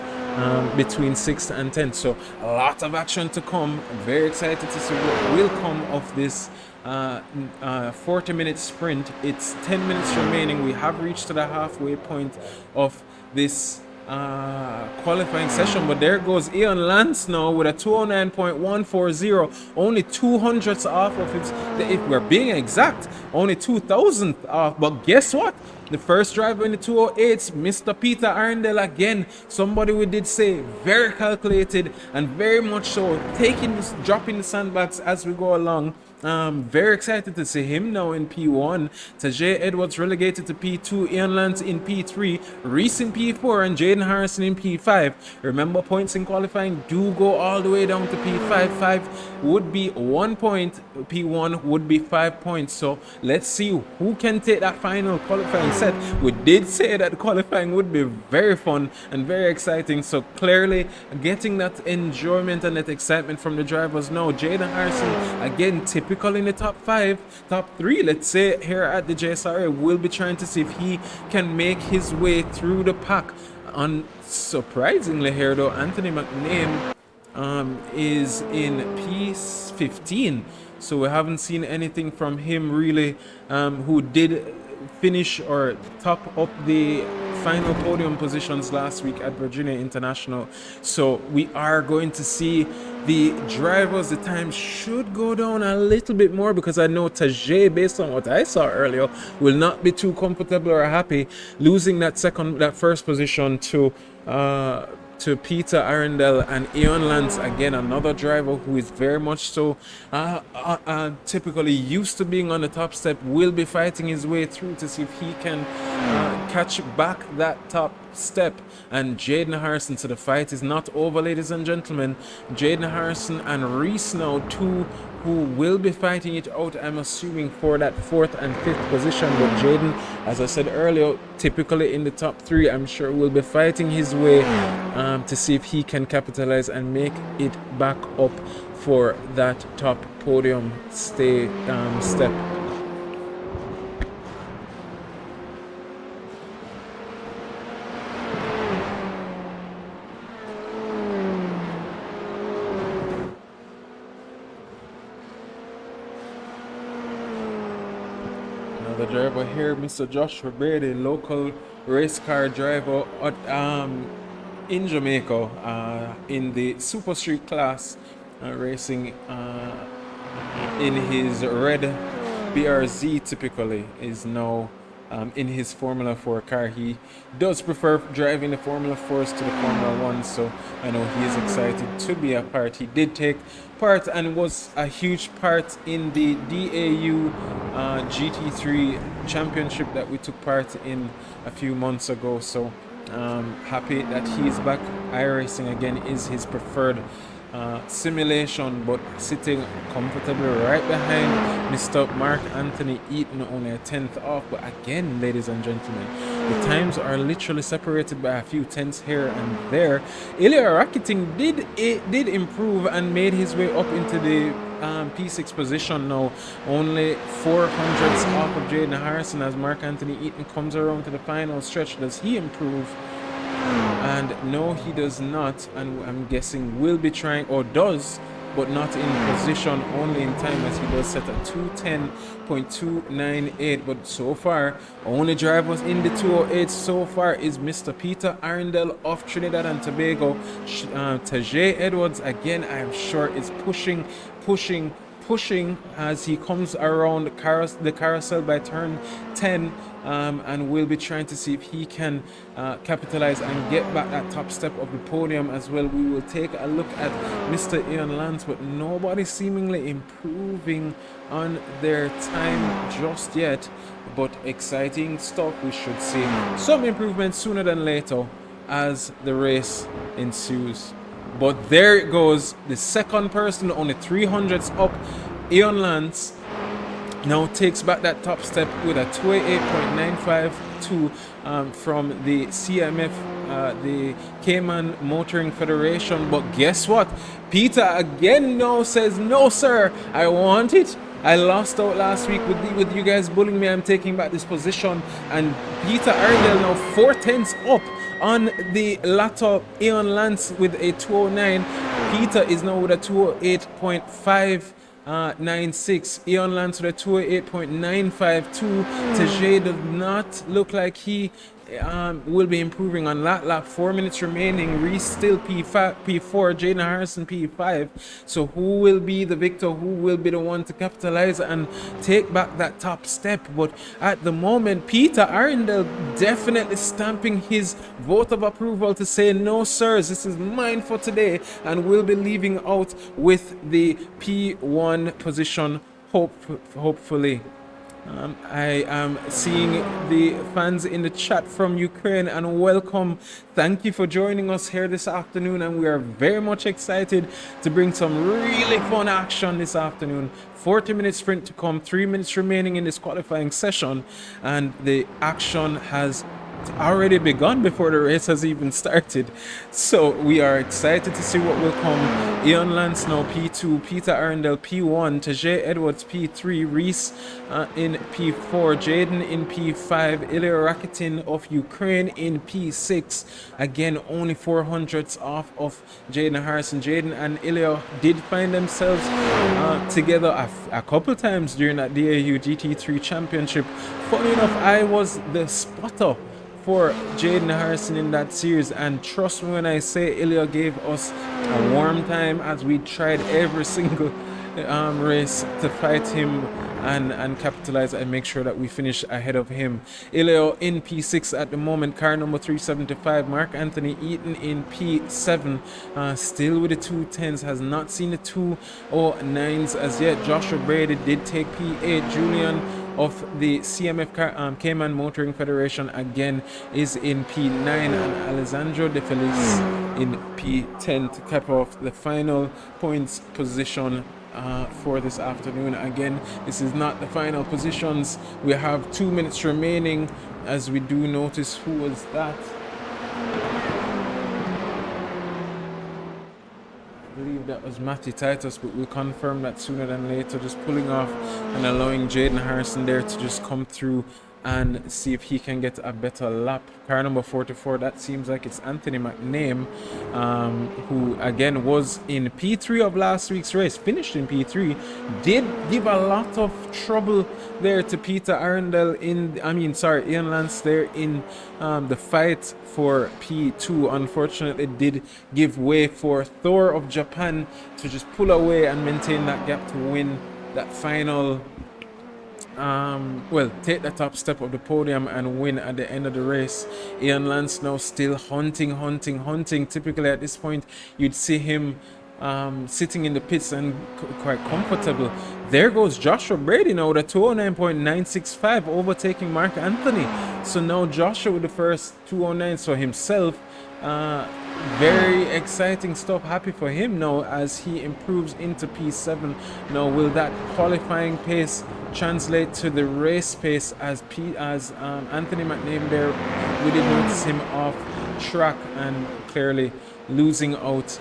Between 6th and 10th. So a lot of action to come. I'm very excited to see what will come of this 40-minute sprint. It's 10 minutes remaining. We have reached to the halfway point of this qualifying session, but there goes Ian Lance now with a 209.140, only 200ths off of his, if we're being exact, only 2,000th off. But guess what? The first driver in the 208s, Mr. Peter Arundel again. Somebody we did say very calculated and very much so dropping the sandbags as we go along. Very excited to see him now in P1. Tajay Edwards relegated to P2, Ian Lance in P3, Reese in P4, and Jaden Harrison in P5. Remember, points in qualifying do go all the way down to P5. 5 would be 1 point, P1 would be 5 points. So let's see who can take that final qualifying set. We did say that qualifying would be very fun and very exciting. So clearly getting that enjoyment and that excitement from the drivers now. Jaden Harrison again typically in the top 5, top 3, let's say, here at the JSRA. Will be trying to see if he can make his way through the pack. Unsurprisingly here though, Anthony McName is in P15, so we haven't seen anything from him really, who did finish or top up the final podium positions last week at Virginia International. So we are going to see the drivers, the time should go down a little bit more, because I know Tajay, based on what I saw earlier, will not be too comfortable or happy losing that first position to Peter Arundel. And Ian Lance, again, another driver who is very much so typically used to being on the top step, will be fighting his way through to see if he can catch back that top step. And Jaden Harrison, so the fight is not over, ladies and gentlemen. Jaden Harrison and Reese now, two who will be fighting it out, I'm assuming, for that 4th and 5th position. But Jaden, as I said earlier, typically in the top 3, I'm sure will be fighting his way to see if he can capitalize and make it back up for that top podium step. another driver here, Mr. Joshua Brady, local race car driver in Jamaica in the Super Street class, racing in his red BRZ typically, is now in his Formula 4 car. He does prefer driving the Formula 4s to the Formula 1, so I know he is excited to be a part. He did take part and was a huge part in the DAU GT3 championship that we took part in a few months ago, so happy that he's back. iRacing again is his preferred simulation, but sitting comfortably right behind Mr. Mark Anthony Eaton, only a 10th off. But again, ladies and gentlemen, the times are literally separated by a few tenths here and there. Ilya Rakitin did improve and made his way up into the P6 position now, only 400ths off of Jaden Harrison as Mark Anthony Eaton comes around to the final stretch. Does he improve? And no, he does not, and I'm guessing will be trying, or does, but not in position, only in time, as he does set a 210.298. But so far, only drivers in the 208 so far is Mr. Peter Arundel of Trinidad and Tobago. Tajay Edwards, again, I am sure is pushing as he comes around the carousel by turn 10, and we'll be trying to see if he can capitalize and get back that top step of the podium as well. We will take a look at Mr. Ian Lance, but nobody seemingly improving on their time just yet, but exciting stuff. We should see some improvement sooner than later as the race ensues. But there it goes, the second person, only 300ths up. Ian Lance now takes back that top step with a 288.952 from the CMF, the Cayman Motoring Federation. But guess what? Peter again now says, no sir, I want it. I lost out last week with you guys bullying me. I'm taking back this position. And Peter Arundel now 4 tenths up on the latter Ian Lance with a 209. Peter is now with a 208.596. Ian Lance with a 208.952. Tajay does not look like he will be improving on that lap. 4 minutes remaining. Reese still P4, Jaden Harrison P5. So who will be the victor? Who will be the one to capitalize and take back that top step? But at the moment, Peter Arundel definitely stamping his vote of approval to say, no sirs, this is mine for today, and will be leaving out with the P1 position, hopefully. I am seeing the fans in the chat from Ukraine, and welcome. Thank you for joining us here this afternoon, and we are very much excited to bring some really fun action this afternoon. 40-minute sprint to come, 3 minutes remaining in this qualifying session, and the action has already begun before the race has even started. So we are excited to see what will come. Ian Lance now P2, Peter Arundel P1, Tajay Edwards P3, Reese in P4, Jaden in P5, Ilya Rakitin of Ukraine in P6. Again, only 400ths off of Jaden Harrison. Jaden and Ilya did find themselves together a couple times during that DAU GT3 championship. Funny enough, I was the spotter for Jaden Harrison in that series, and trust me when I say Ilya gave us a warm time as we tried every single race to fight him and capitalize and make sure that we finish ahead of him. Ilya in P6 at the moment, car number 375. Mark Anthony Eaton in P7, still with the 210s, has not seen the 209s as yet. Joshua Brady did take P8. Julian of the CMF Cayman Motoring Federation again is in P9, and Alessandro De Felice in P10 to cap off the final points position for this afternoon. Again, this is not the final positions. We have 2 minutes remaining, as we do notice who was that. I believe that was Matthew Titus, but we'll confirm that sooner than later. Just pulling off and allowing Jaden Harrison there to just come through and see if he can get a better lap. Car number 44, that seems like it's Anthony McName, who again was in P3 of last week's race, finished in P3, did give a lot of trouble there to Peter Arundel Ian Lance there in the fight for P2. Unfortunately, did give way for Thor of Japan to just pull away and maintain that gap to win that final take the top step of the podium and win at the end of the race. Ian Lance now still hunting. Typically at this point you'd see him sitting in the pits and quite comfortable. There goes Joshua Brady now with a 209.965, overtaking Mark Anthony. So now Joshua with the first 209, so himself, very exciting stuff. Happy for him now as he improves into P7. Now will that qualifying pace translate to the race pace as Anthony McName there, we did notice him off track and clearly losing out.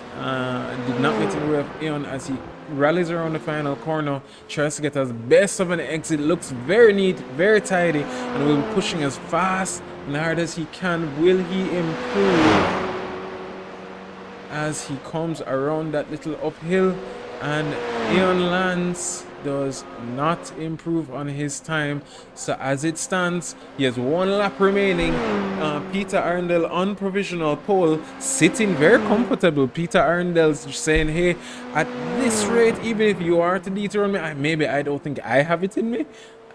Did not get in the way of Ian as he rallies around the final corner, tries to get as best of an exit. Looks very neat, very tidy, and will be pushing as fast and hard as he can. Will he improve as he comes around that little uphill? And Ian Lance does not improve on his time. So as it stands, he has one lap remaining. Peter Arundel on provisional pole, sitting very comfortable. Peter Arundel's saying, hey, at this rate, even if you are to dethrone me, maybe I don't think I have it in me,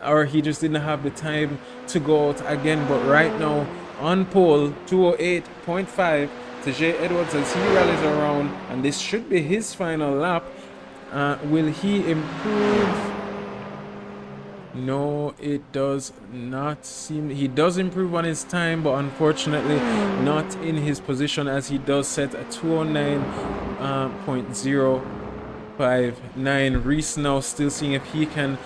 or he just didn't have the time to go out again. But right now on pole, 208.5 to Jay Edwards as he rallies around, and this should be his final lap. Will he improve? No, it does not seem. He does improve on his time, but unfortunately not in his position, as he does set a 209.059. Reese now still seeing if he can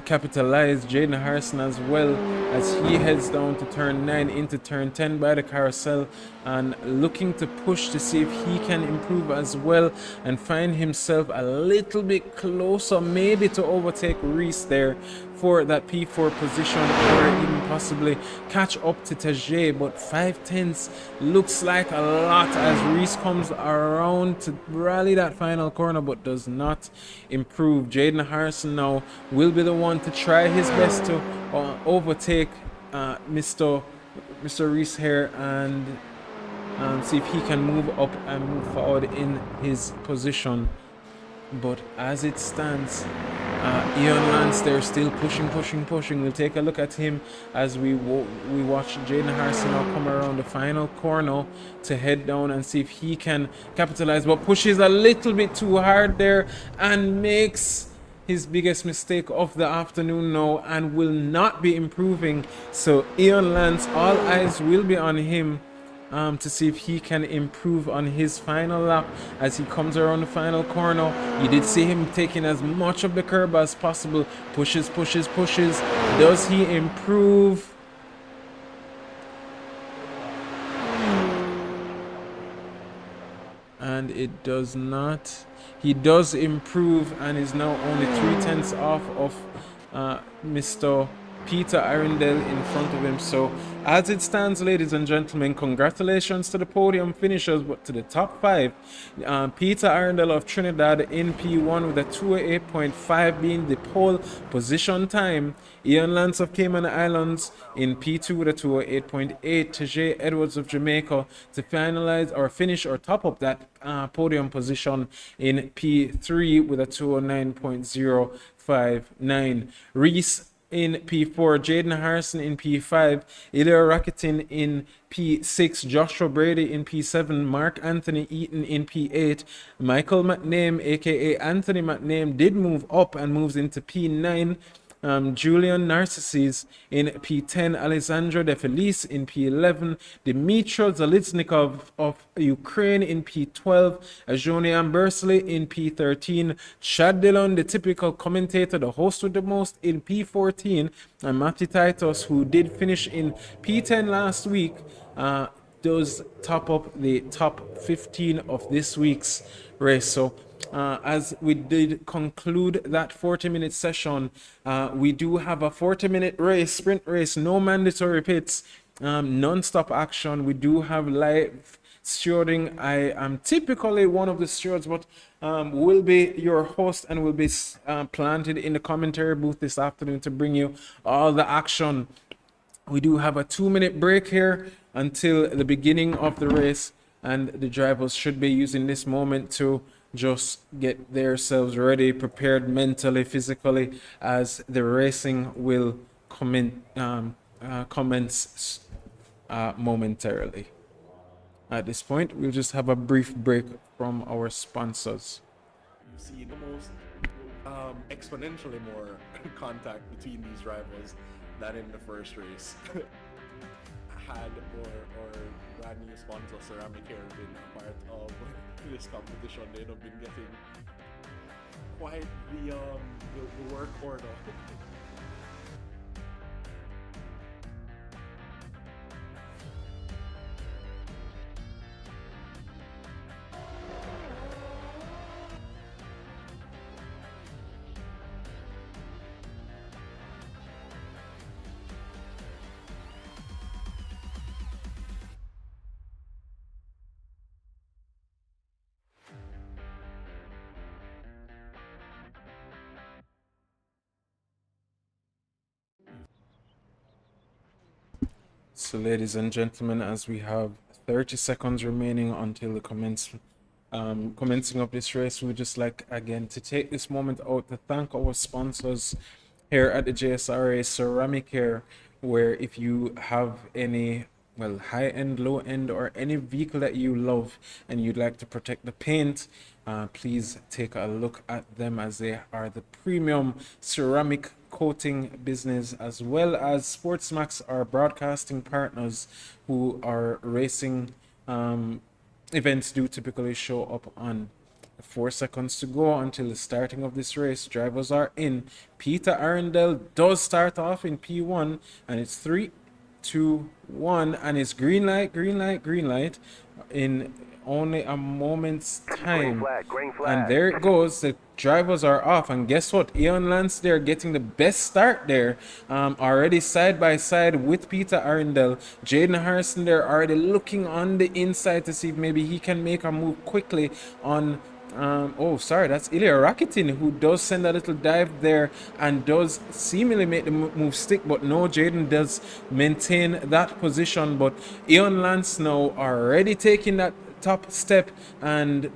capitalize. Jaden Harrison as well as he heads down to turn 9 into turn 10 by the carousel, and looking to push to see if he can improve as well and find himself a little bit closer, maybe to overtake Reese there for that P4 position, or even possibly catch up to Tajay. But 5/10 looks like a lot as Reese comes around to rally that final corner but does not improve. Jaden Harrison now will be the one to try his best to overtake Mr. Reese here and see if he can move up and move forward in his position. But as it stands, Ian Lance there still pushing. We'll take a look at him as we watch Jaden Harrison now come around the final corner to head down and see if he can capitalize, but pushes a little bit too hard there and makes his biggest mistake of the afternoon now and will not be improving. So Ian Lance, all eyes will be on him to see if he can improve on his final lap as he comes around the final corner. You did see him taking as much of the curb as possible. Pushes. Does he improve? And it does not. He does improve and is now only 3/10 off of Mr. Peter Arundel in front of him. So as it stands, ladies and gentlemen, congratulations to the podium finishers, but to the top 5, Peter Arundel of Trinidad in P1 with a 208.5 being the pole position time. Ian Lance of Cayman Islands in P2 with a 208.8. Tajay Edwards of Jamaica to finalize or finish or top up that podium position in P3 with a 209.059. Reese in P4, Jaden Harrison in P5, Ilya Rakitin in P6, Joshua Brady in P7, Mark Anthony Eaton in P8, Michael McName, aka Anthony McName, did move up and moves into P9. Julian Narcissus in P10, Alessandro De Felice in P11, Dmitry Zalitsnikov of Ukraine in P12, Ajonian Bersley in P13, Chad Dillon, the typical commentator, the host with the most, in P14, and Matty Titus, who did finish in P10 last week, does top up the top 15 of this week's race. So as we did conclude that 40-minute session, we do have a 40-minute race, sprint race, no mandatory pits, non-stop action. We do have live stewarding. I am typically one of the stewards, but will be your host and will be planted in the commentary booth this afternoon to bring you all the action. We do have a 2-minute break here until the beginning of the race, and the drivers should be using this moment to just get themselves ready, prepared mentally, physically, as the racing will commence momentarily. At this point, we'll just have a brief break from our sponsors. You see the most exponentially more contact between these rivals than in the first race. Had or brand new sponsor Ceramic Hair been a part of this competition, they'd have been getting quite the work order. So, ladies and gentlemen, as we have 30 seconds remaining until the commencing of this race, we would just like again to take this moment out to thank our sponsors here at the JSRA Ceramic Hair, where if you have any high-end, low-end, or any vehicle that you love and you'd like to protect the paint, please take a look at them, as they are the premium ceramic coating business, as well as Sportsmax, our broadcasting partners, who are racing events do typically show up on 4 seconds to go until the starting of this race. Drivers are in. Peter Arundel does start off in P1, and it's 3, 2, 1, and it's green light, green light, green light in only a moment's time. Green flag. And there it goes. The drivers are off, and guess what? Eon Lance there getting the best start there, already side by side with Peter Arundel. Jaden Harrison there already looking on the inside to see if maybe he can make a move quickly on that's Ilya Rakitin, who does send a little dive there and does seemingly make the move stick, but no, Jaden does maintain that position. But Eon Lance now already taking that top step, and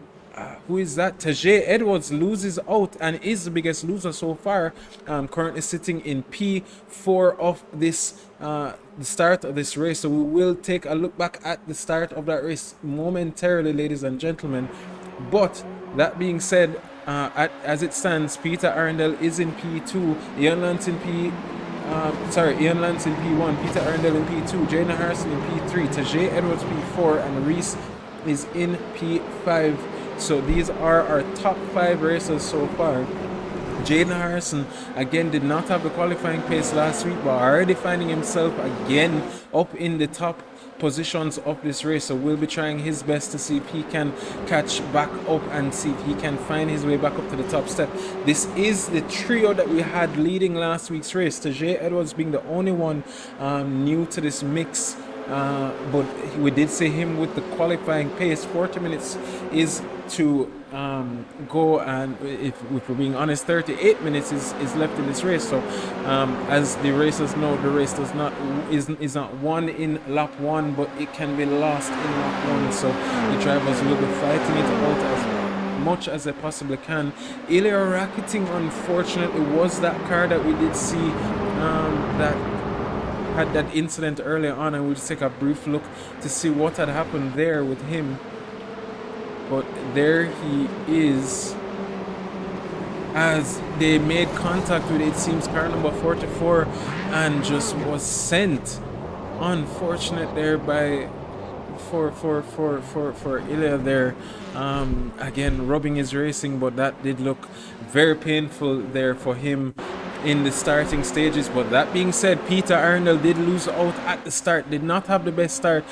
who is that? Tajay Edwards loses out and is the biggest loser so far, currently sitting in P4 of this the start of this race. So we will take a look back at the start of that race momentarily, ladies and gentlemen. But that being said, as it stands, Peter Arundel is in P2, Ian Lance in Ian Lance in P1, Peter Arundel in P2, Jaden Harrison in P3, Tajay Edwards P4, and Reese is in P5. So these are our top 5 racers so far. Jaden Harrison again did not have the qualifying pace last week, but already finding himself again up in the top positions of this race, so we'll be trying his best to see if he can catch back up and see if he can find his way back up to the top step. This is the trio that we had leading last week's race, Tajay Edwards being the only one new to this mix, but we did see him with the qualifying pace. 40 minutes is to go, and if we're being honest, 38 minutes is left in this race. So as the racers know, the race is not won in lap 1, but it can be lost in lap 1. So the drivers will be fighting it out as much as they possibly can. Ilya Rakitin, unfortunately, was that car that we did see that had that incident earlier on, and we'll just take a brief look to see what had happened there with him. But there he is, as they made contact with, it seems, car number 44, and just was sent. Unfortunate there by for Ilya there. Again, rubbing his racing, but that did look very painful there for him. in the starting stages. But that being said, Peter Arundel did lose out at the start, did not have the best start.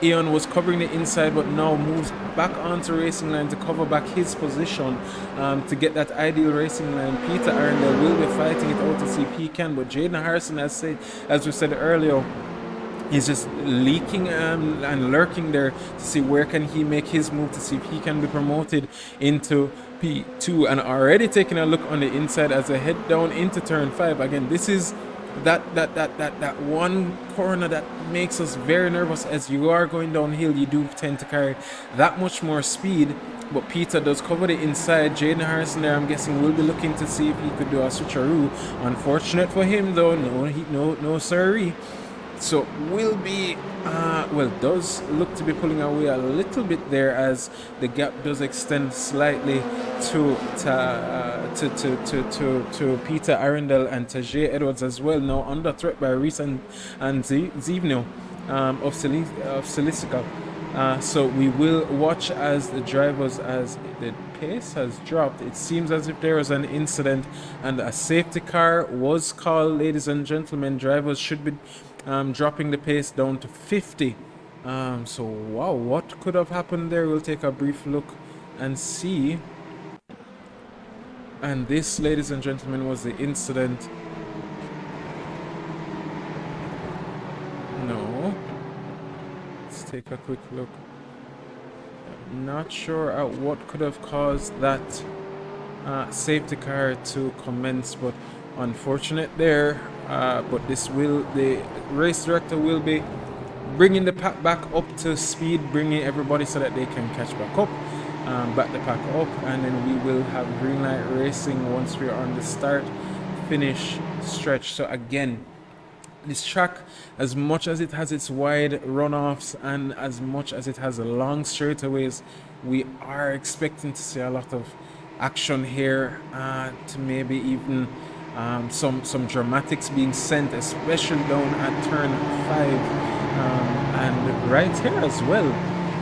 Ian was covering the inside, but now moves back onto racing line to cover back his position to get that ideal racing line. Peter Arundel will be fighting it out to see if he can, but Jaden Harrison, as we said earlier, he's just leaking and lurking there to see where can he make his move to see if he can be promoted into P2, and already taking a look on the inside as I head down into turn 5. Again, this is that one corner that makes us very nervous. As you are going downhill, you do tend to carry that much more speed, but Peter does cover the inside. Jaden Harrison there, I'm guessing, will be looking to see if he could do a switcheroo. Unfortunate for him though, no sirree. So will be, does look to be pulling away a little bit there as the gap does extend slightly to Peter Arundel and Tajay Edwards as well. Now under threat by Reese and Zivno of Silicica. So we will watch as the drivers, as the pace has dropped. It seems as if there was an incident and a safety car was called. Ladies and gentlemen, drivers should be dropping the pace down to 50. So wow, what could have happened there? We'll take a brief look and see. And this, ladies and gentlemen, was the incident. No, let's take a quick look. Not sure at what could have caused that safety car to commence, but unfortunate there. But the race director will be bringing the pack back up to speed, bringing everybody so that they can catch back up, back the pack up, and then we will have green light racing once we are on the start finish stretch. So again, this track, as much as it has its wide runoffs and as much as it has long straightaways, we are expecting to see a lot of action here, to maybe even some dramatics being sent, especially down at turn 5, and right here as well.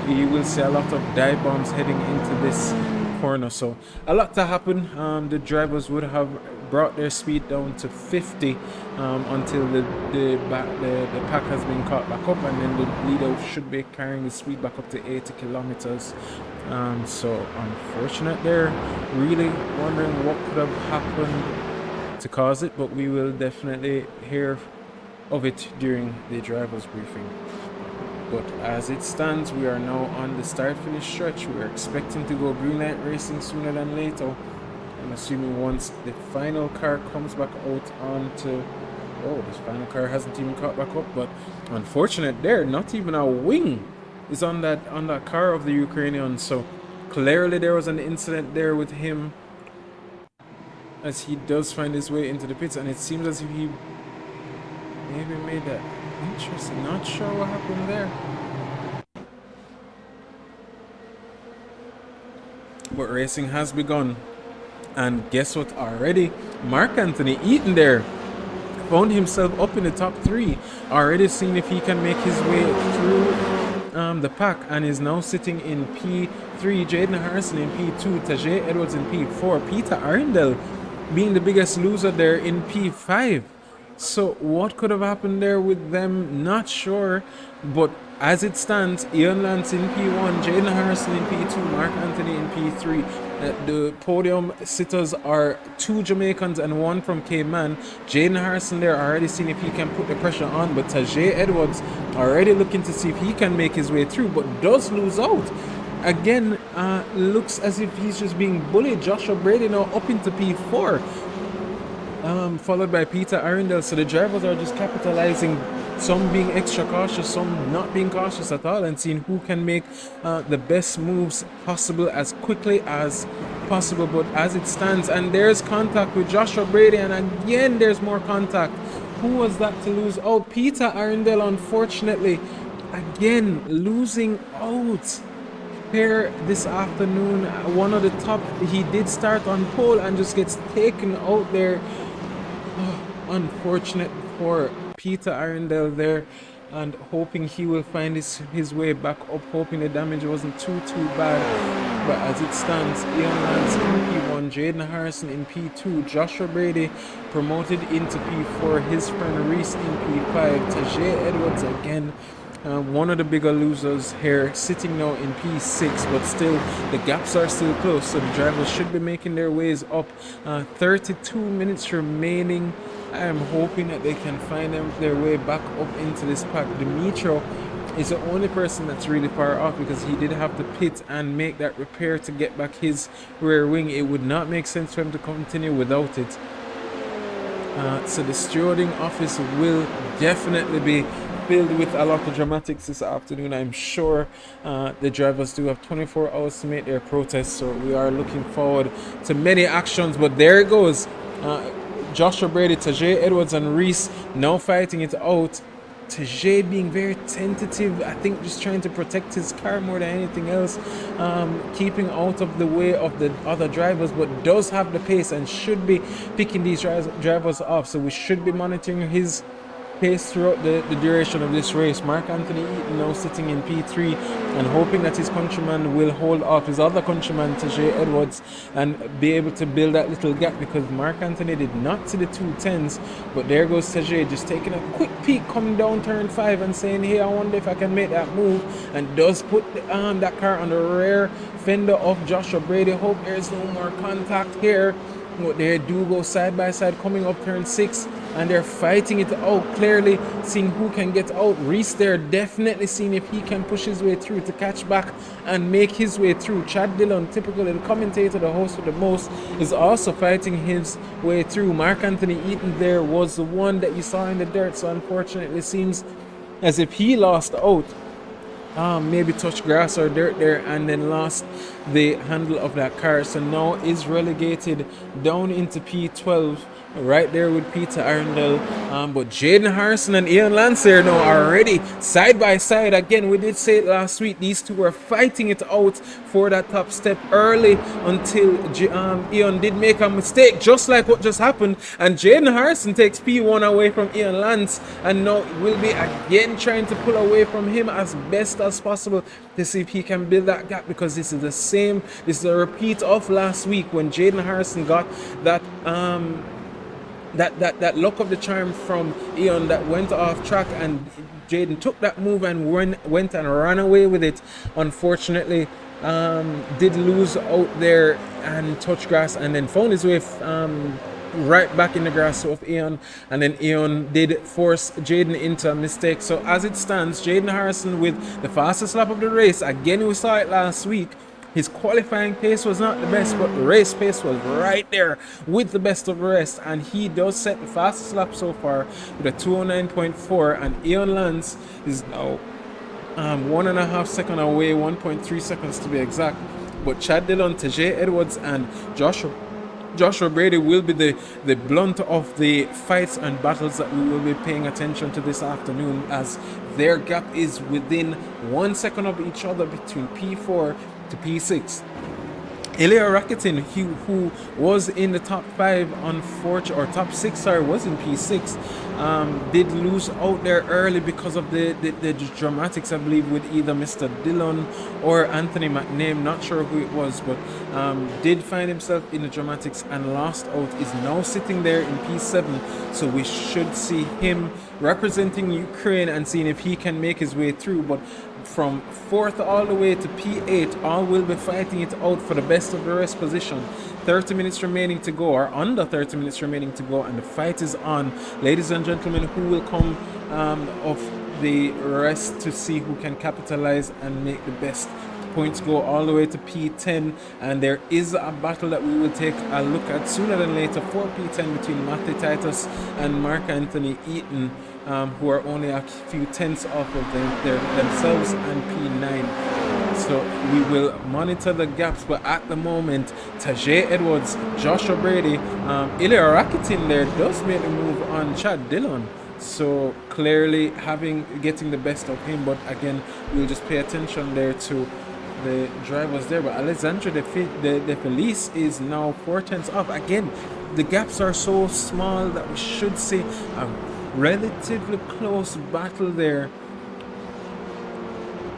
You will see a lot of dive bombs heading into this corner, so a lot to happen. The drivers would have brought their speed down to 50 until the pack has been caught back up, and then the leader should be carrying the speed back up to 80 kilometers. So unfortunate there. Really wondering what could have happened to cause it, but we will definitely hear of it during the driver's briefing. But as it stands, we are now on the start finish stretch. We are expecting to go green light racing sooner than later. I'm assuming once the final car comes back out onto, this final car hasn't even caught back up, but unfortunate there, not even a wing is on that car of the Ukrainian. So clearly there was an incident there with him as he does find his way into the pits, and it seems as if he maybe made that. Interesting, not sure what happened there. But racing has begun, and guess what, already Mark Anthony Eaton there found himself up in the top 3, already seeing if he can make his way through the pack, and is now sitting in P3, Jaden Harrison in P2, Tajay Edwards in P4, Peter Arundel being the biggest loser there in P5. So what could have happened there with them? Not sure, but as it stands, Ian Lance in P1, Jaden Harrison in P2, Mark Anthony in P3. The podium sitters are 2 Jamaicans and 1 from Cayman. Jaden Harrison there already seeing if he can put the pressure on, but Tajay Edwards already looking to see if he can make his way through, but does lose out. Again, looks as if he's just being bullied. Joshua Brady now up into P4. Followed by Peter Arundel. So the drivers are just capitalizing, some being extra cautious, some not being cautious at all, and seeing who can make the best moves possible as quickly as possible. But as it stands, and there's contact with Joshua Brady, and again there's more contact. Who was that to lose out? Peter Arundel, unfortunately, again losing out here this afternoon. One of the top, he did start on pole and just gets taken out there. Unfortunate for Peter Arundel there, and hoping he will find his way back up, hoping the damage wasn't too bad. But as it stands, Ian Lance in P1, Jaden Harrison in P2, Joshua Brady promoted into P4, his friend Reese in P5, Tajay Edwards again, one of the bigger losers here, sitting now in P6, but still the gaps are still close, so the drivers should be making their ways up. 32 minutes remaining. I am hoping that they can find their way back up into this pack. Dimitro is the only person that's really far off because he did have to pit and make that repair to get back his rear wing. It would not make sense for him to continue without it. So the stewarding office will definitely be filled with a lot of dramatics this afternoon. I'm sure the drivers do have 24 hours to make their protest, so we are looking forward to many actions. But there it goes. Joshua Brady, Tajay Edwards and Reese now fighting it out. Tajay being very tentative, I think just trying to protect his car more than anything else, keeping out of the way of the other drivers, but does have the pace and should be picking these drivers off, so we should be monitoring his pace throughout the duration of this race. Mark Anthony Eaton now sitting in P3 and hoping that his countryman will hold off his other countryman Tajay Edwards and be able to build that little gap, because Mark Anthony did not see the 210s, but there goes Tajay just taking a quick peek coming down turn 5 and saying, hey, I wonder if I can make that move, and does put that car on the rear fender of Joshua Brady. Hope there's no more contact here. But they do go side by side coming up turn 6, and they're fighting it out, clearly seeing who can get out. Reese there definitely seeing if he can push his way through to catch back and make his way through. Chad Dillon, typically the commentator, the host with the most, is also fighting his way through. Mark Anthony Eaton there was the one that you saw in the dirt, so unfortunately it seems as if he lost out. Maybe touched grass or dirt there and then lost the handle of that car, so now is relegated down into P12, right there with Peter Arundel. But Jaden Harrison and Ian Lance here now are already side by side again. We did say it last week, these two were fighting it out for that top step early until Ian did make a mistake, just like what just happened, and Jaden Harrison takes P1 away from Ian Lance, and now will be again trying to pull away from him as best as possible to see if he can build that gap, because this is the same, this is a repeat of last week when Jaden Harrison got that that luck of the charm from Ian that went off track, and Jaden took that move and went and ran away with it. Unfortunately, did lose out there and touch grass, and then found his way right back in the grass of Ian, and then Ian did force Jaden into a mistake. So as it stands, Jaden Harrison with the fastest lap of the race. Again, we saw it last week. His qualifying pace was not the best, but the race pace was right there with the best of the rest, and he does set the fastest lap so far with a 209.4, and Ian Lance is now 1.5 seconds away, 1.3 seconds to be exact. But Chad Dillon, Tajay Edwards and Joshua Brady will be the blunt of the fights and battles that we will be paying attention to this afternoon, as their gap is within 1 second of each other between P4 to P6. Ilya Rakitin, who was in the top 5 or top 6, sorry, was in P6, did lose out there early because of the dramatics, I believe, with either Mr. Dillon or Anthony McName, not sure who it was, but did find himself in the dramatics and lost out, is now sitting there in P7, so we should see him representing Ukraine and seeing if he can make his way through. But from 4th all the way to P8, all will be fighting it out for the best of the rest position. 30 minutes remaining to go, or under 30 minutes remaining to go, and the fight is on. Ladies and gentlemen, who will come of the rest to see who can capitalize and make the best points go all the way to P10, and there is a battle that we will take a look at sooner than later for P10 between Matthew Titus and Mark Anthony Eaton, who are only a few tenths off of themselves and P9. So we will monitor the gaps, but at the moment, Tajay Edwards, Joshua Brady, Ilya Rakitin there does make the move on Chad Dillon. So clearly getting the best of him, but again, we'll just pay attention there to the drivers there. But Alexandre de Felice is now 4 tenths off. Again, the gaps are so small that we should see a relatively close battle there.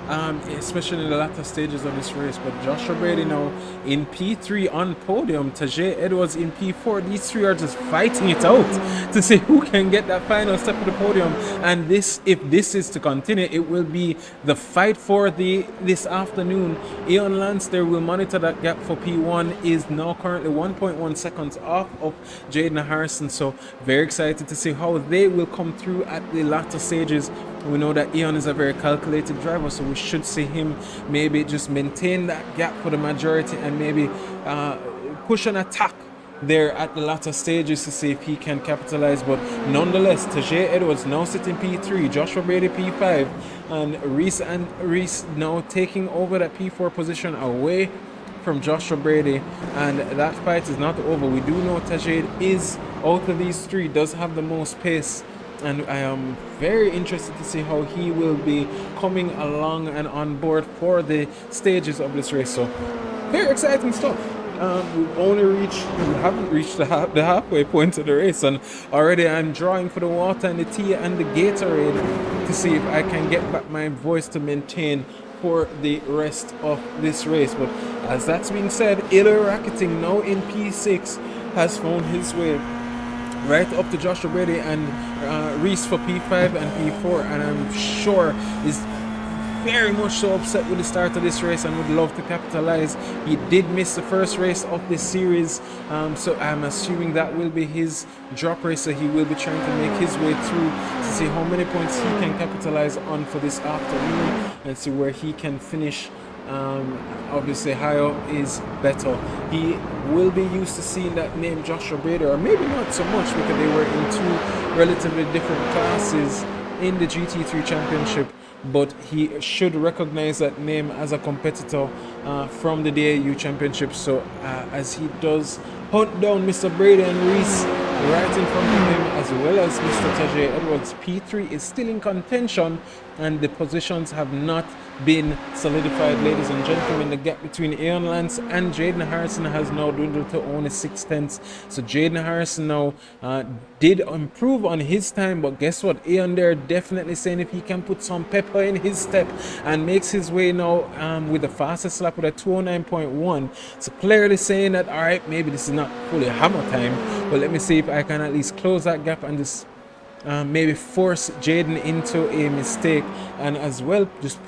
especially in the latter stages of this race. But Joshua Brady now in P3 on podium, Tajay Edwards in P4. These three are just fighting it out to see who can get that final step of the podium. And this, if this is to continue, it will be the fight for this afternoon. Ian Lance there will monitor that gap for P1, is now currently 1.1 seconds off of Jaden Harrison. So very excited to see how they will come through at the latter stages. We know that Ian is a very calculated driver, so we should see him maybe just maintain that gap for the majority and maybe push an attack there at the latter stages to see if he can capitalize. But nonetheless, Tajay Edwards now sitting P3, Joshua Brady P5, and Reese now taking over that P4 position away from Joshua Brady, and that fight is not over. We do know Tajay is, out of these three, does have the most pace, and I am very interested to see how he will be coming along and on board for the stages of this race. So very exciting stuff. We haven't reached the halfway point of the race, and already I'm drawing for the water and the tea and the Gatorade to see if I can get back my voice to maintain for the rest of this race. But as that's being said, Iller Racketing now in P6 has found his way right up to Joshua Brady and Reese for P5 and P4, and I'm sure is very much so upset with the start of this race and would love to capitalize. He did miss the first race of this series, so I'm assuming that will be his drop race, so he will be trying to make his way through to see how many points he can capitalize on for this afternoon and see where he can finish. Obviously higher is better. He will be used to seeing that name Joshua Brady, or maybe not so much because they were in two relatively different classes in the GT3 championship, but he should recognize that name as a competitor from the DAU championship. So as he does hunt down Mr. Brady and Reese right in front of him, as well as Mr. Tajay Edwards, P3 is still in contention and the positions have not been solidified, ladies and gentlemen. The gap between Ian Lance and Jaden Harrison has now dwindled to only 6/10. So Jaden Harrison now did improve on his time, but guess what? Ian there definitely saying if he can put some pepper in his step and makes his way now with the fastest lap with a 209.1. So clearly saying that, all right, maybe this is not fully hammer time, but let me see if I can at least close that gap and just maybe force Jaden into a mistake, and as well just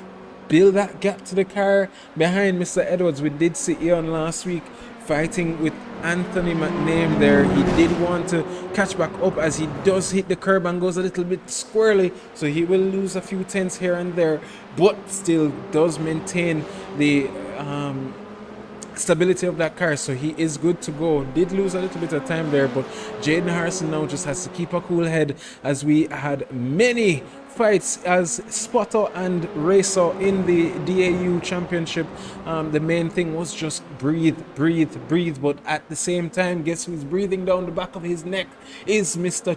build that gap to the car behind Mr. Edwards. We did see Ian last week fighting with Anthony McName there. He did want to catch back up as he does hit the curb and goes a little bit squirrely, so he will lose a few tenths here and there, but still does maintain the stability of that car, so he is good to go. Did lose a little bit of time there, but Jaden Harrison now just has to keep a cool head, as we had many fights as spotter and racer in the DAU championship. The main thing was just breathe, but at the same time, guess who's breathing down the back of his neck is Mr.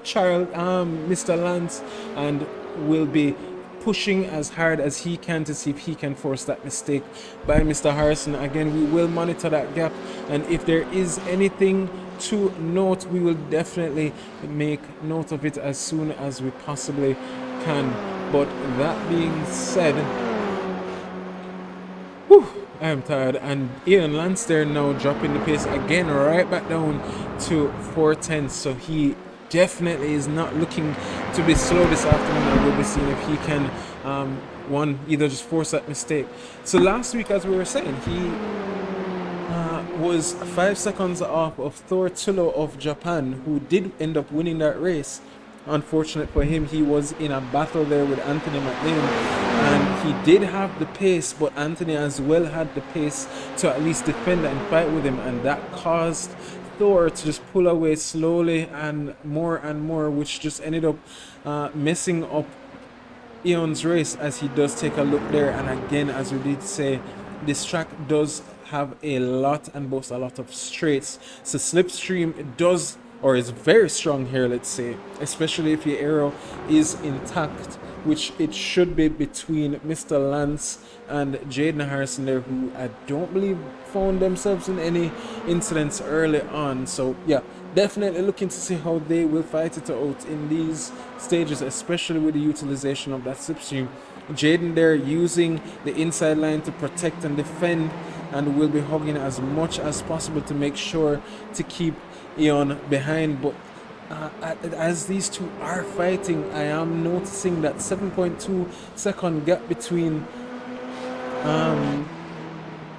Lance, and will be pushing as hard as he can to see if he can force that mistake by Mr. Harrison. Again, we will monitor that gap, and if there is anything to note, we will definitely make note of it as soon as we possibly can. But that being said, I am tired, and Ian Lance there now dropping the pace again right back down to 4/10, so he definitely is not looking to be slow this afternoon, and we'll be seeing if he can either just force that mistake. So last week, as we were saying, he was 5 seconds off of Thor Tulo of Japan, who did end up winning that race. Unfortunate for him, he was in a battle there with Anthony McLean, and he did have the pace, but Anthony as well had the pace to at least defend and fight with him, and that caused Thor to just pull away slowly and more, which just ended up messing up Ian's race, as he does take a look there. And again, as we did say, this track does have a lot and boasts a lot of straights, so slipstream does, or is very strong here, let's say, especially if your aero is intact, which it should be between Mr. Lance and Jaden Harrison there, who I don't believe found themselves in any incidents early on. So yeah, definitely looking to see how they will fight it out in these stages, especially with the utilization of that slipstream. Jaden there using the inside line to protect and defend, and will be hugging as much as possible to make sure to keep Eon behind. But as these two are fighting, I am noticing that 7.2 second gap between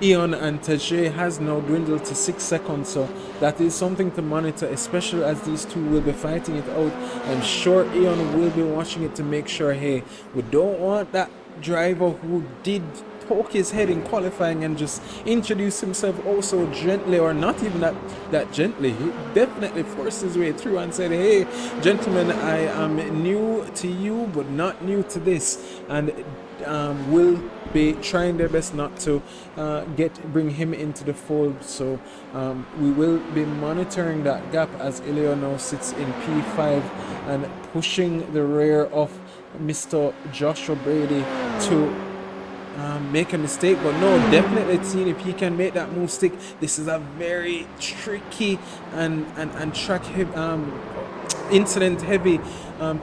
Eon and Tajay has now dwindled to 6 seconds, so that is something to monitor, especially as these two will be fighting it out. I'm sure Eon will be watching it to make sure, hey, we don't want that driver who did poke his head in qualifying and just introduce himself also gently, or not even that gently. He definitely forced his way through and said, hey gentlemen, I am new to you but not new to this, and will be trying their best not to bring him into the fold. So we will be monitoring that gap as Ilya now sits in P5 and pushing the rear of Mr. Joshua Brady to make a mistake. But no, definitely seeing if he can make that move stick. This is a very tricky and track heavy, incident heavy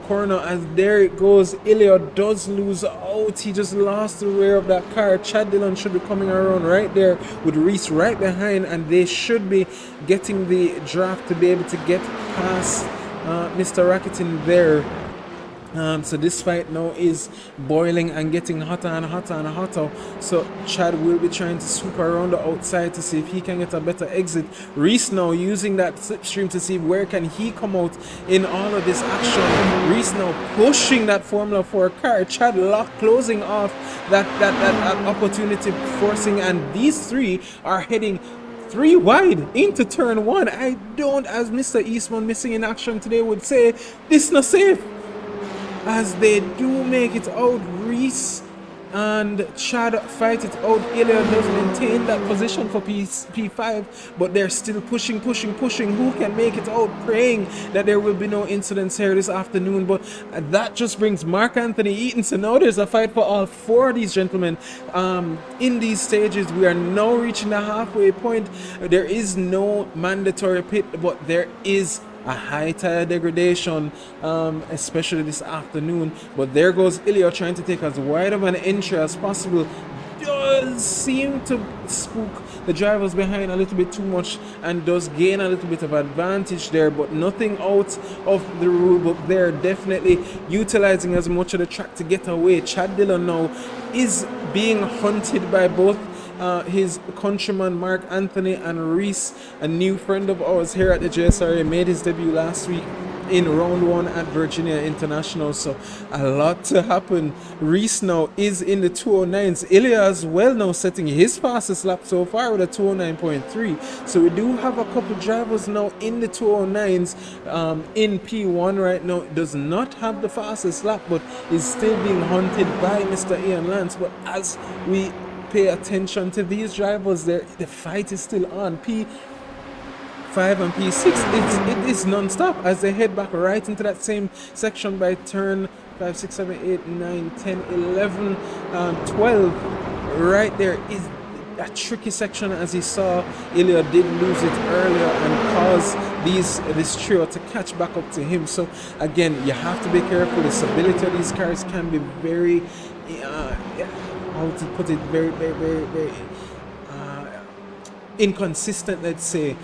corner, as there it goes. Ilya does lose out. He just lost the rear of that car. Chad Dillon should be coming around right there with Reese right behind, and they should be getting the draft to be able to get past Mr. Rakitin there. So this fight now is boiling and getting hotter and hotter and hotter. So Chad will be trying to swoop around the outside to see if he can get a better exit. Reese now using that slipstream to see where can he come out in all of this action. Reese now pushing that Formula 4 car. Chad closing off that opportunity, forcing, and these three are heading 3 wide into turn 1. I don't, as Mr. Eastman missing in action today would say, this not safe. As they do make it out, Reese and Chad fight it out. Ilya does maintain that position for P5, but they're still pushing. Who can make it out? Praying that there will be no incidents here this afternoon. But that just brings Mark Anthony Eaton. So now there's a fight for all 4 of these gentlemen. In these stages, we are now reaching the halfway point. There is no mandatory pit, but there is a high tire degradation, especially this afternoon. But there goes Ilya trying to take as wide of an entry as possible. Does seem to spook the drivers behind a little bit too much and does gain a little bit of advantage there, but nothing out of the rule book there. Definitely utilizing as much of the track to get away. Chad Dillon now is being hunted by both his countryman Mark Anthony and Reese, a new friend of ours here at the JSRA, made his debut last week in round 1 at Virginia International. So a lot to happen. Reese now is in the 209s. Ilya as well now setting his fastest lap so far with a 209.3. So we do have a couple drivers now in the 209s. In P1 right now, does not have the fastest lap, but is still being hunted by Mr. Ian Lance. But as we pay attention to these drivers, the fight is still on. P5 and P6, it is non-stop as they head back right into that same section by turn 5, 6, 7, 8, 9, 10, 11, 12. Right there is a tricky section, as he saw Ilya did lose it earlier and cause this trio to catch back up to him. So again, you have to be careful. The stability of these cars can be very how to put it, very inconsistent, let's say.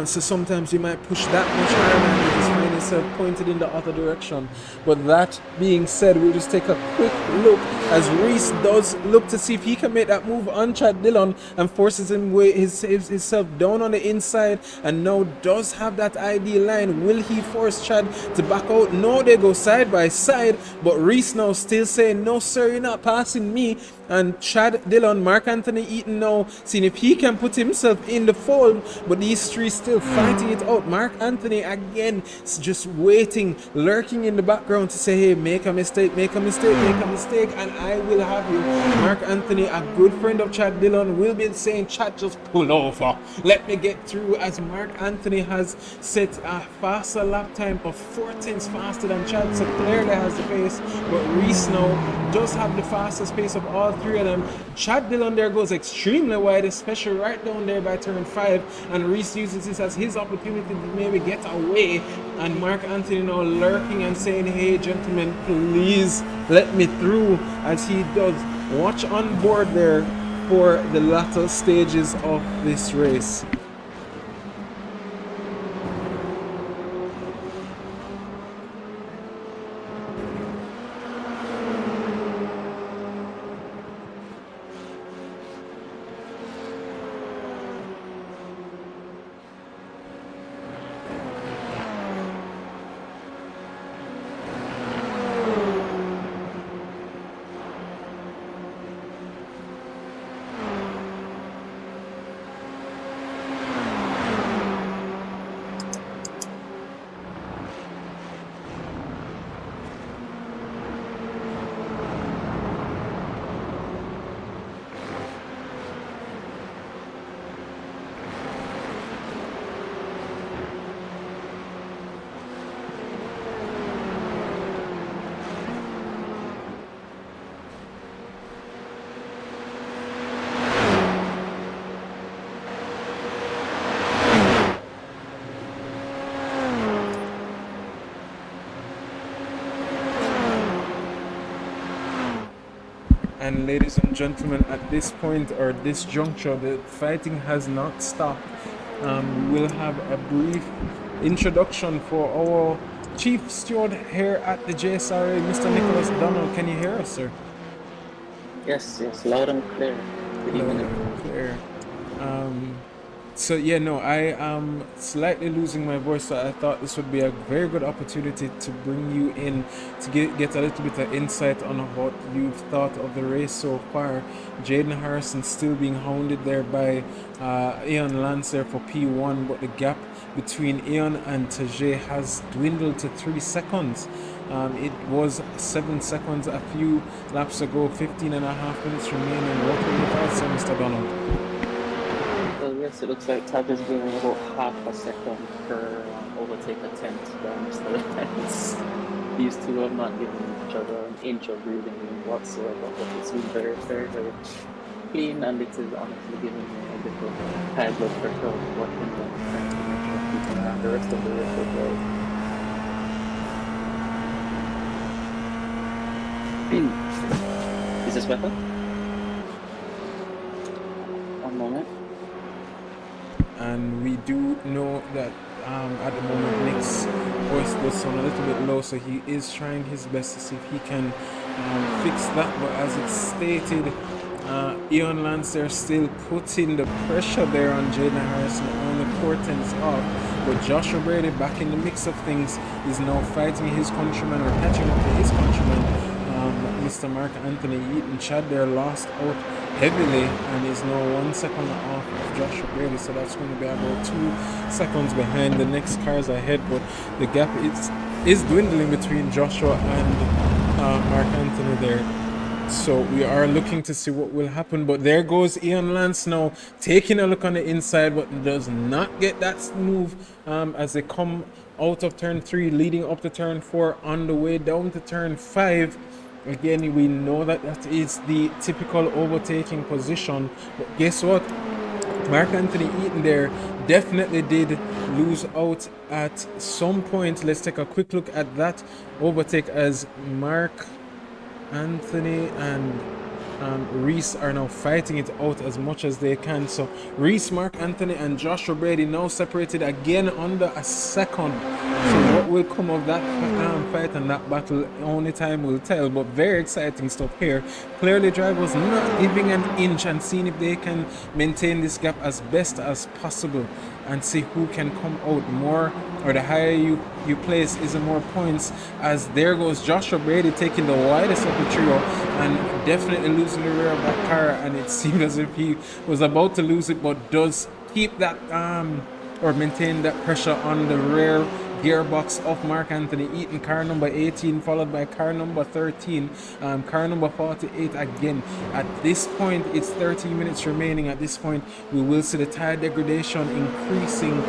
So sometimes you might push that much higher and you just find yourself pointed in the other direction. But that being said, we'll just take a quick look as Reese does look to see if he can make that move on Chad Dillon and forces him himself down on the inside, and now does have that ID line. Will he force Chad to back out? No, they go side by side, but Reese now still saying, no sir, you're not passing me. And Chad Dillon, Mark Anthony Eaton now seeing if he can put himself in the fold, but these three still fighting it out. Mark Anthony again just waiting, lurking in the background to say, hey, make a mistake, and I will have you. Mark Anthony, a good friend of Chad Dillon, will be saying, Chad, just pull over, let me get through, as Mark Anthony has set a faster lap time of 4/10 faster than Chad, so clearly has the pace. But Reese now does have the fastest pace of all 3 of them. Chad Dillon there goes extremely wide, especially right down there by turn 5, and Reese uses this as his opportunity to maybe get away and Mark Anthony now lurking and saying, hey gentlemen, please let me through, as he does. Watch on board there for the latter stages of this race. And ladies and gentlemen, at this point or this juncture, the fighting has not stopped. We will have a brief introduction for our chief steward here at the JSRA, Mr. Nicholas Donald. Can you hear us, sir? Yes, loud and clear. Good evening. Loud and clear. So yeah, no, I am slightly losing my voice, so I thought this would be a very good opportunity to bring you in to get a little bit of insight on what you've thought of the race so far. Jaden Harrison still being hounded there by Ian Lance there for P1, but the gap between Ian and Tajay has dwindled to 3 seconds. It was 7 seconds a few laps ago, 15 and a half minutes remaining. What will you thought, sir, Mr. Donald? Well, yes, it looks like Tab is gaining about half a second per overtake attempt by Mr. Lance. These two have not given each other an inch of breathing room whatsoever, but it's been very, very, very clean, and it is honestly giving me a bit of high blood pressure watching them trying to make sure keeping around the rest of the race as well. Is this better? One moment. And we do know that at the moment Nick's voice does sound a little bit low, so he is trying his best to see if he can fix that. But as it's stated, Ian Lance there still putting the pressure there on Jaden Harrison, only 4 tenths off. But Joshua Brady, back in the mix of things, is now fighting his countryman, or catching up to his countryman, Mr. Mark Anthony Eaton. Chad there lost out heavily and is now 1 second off of Joshua Brady, so that's going to be about 2 seconds behind the next cars ahead. But the gap is dwindling between Joshua and Mark Anthony there. So we are looking to see what will happen. But there goes Ian Lance now taking a look on the inside, but does not get that smooth as they come out of turn 3, leading up to turn 4, on the way down to turn 5. Again, we know that is the typical overtaking position, but guess what? Mark Anthony Eaton there definitely did lose out at some point. Let's take a quick look at that overtake as Mark Anthony and Reese are now fighting it out as much as they can. So Reese, Mark Anthony and Joshua Brady now separated again under a second. So what will come of that fight and that battle, only time will tell. But very exciting stuff here. Clearly drivers not giving an inch and seeing if they can maintain this gap as best as possible and see who can come out more, or the higher you place is the more points. As there goes Joshua Brady taking the widest of the trio and definitely losing the rear of that car, and it seemed as if he was about to lose it, but does keep that or maintain that pressure on the rear gearbox of Mark Anthony Eaton. Car number 18 followed by car number 13, car number 48 again. At this point, it's 30 minutes remaining. At this point, we will see the tire degradation increasing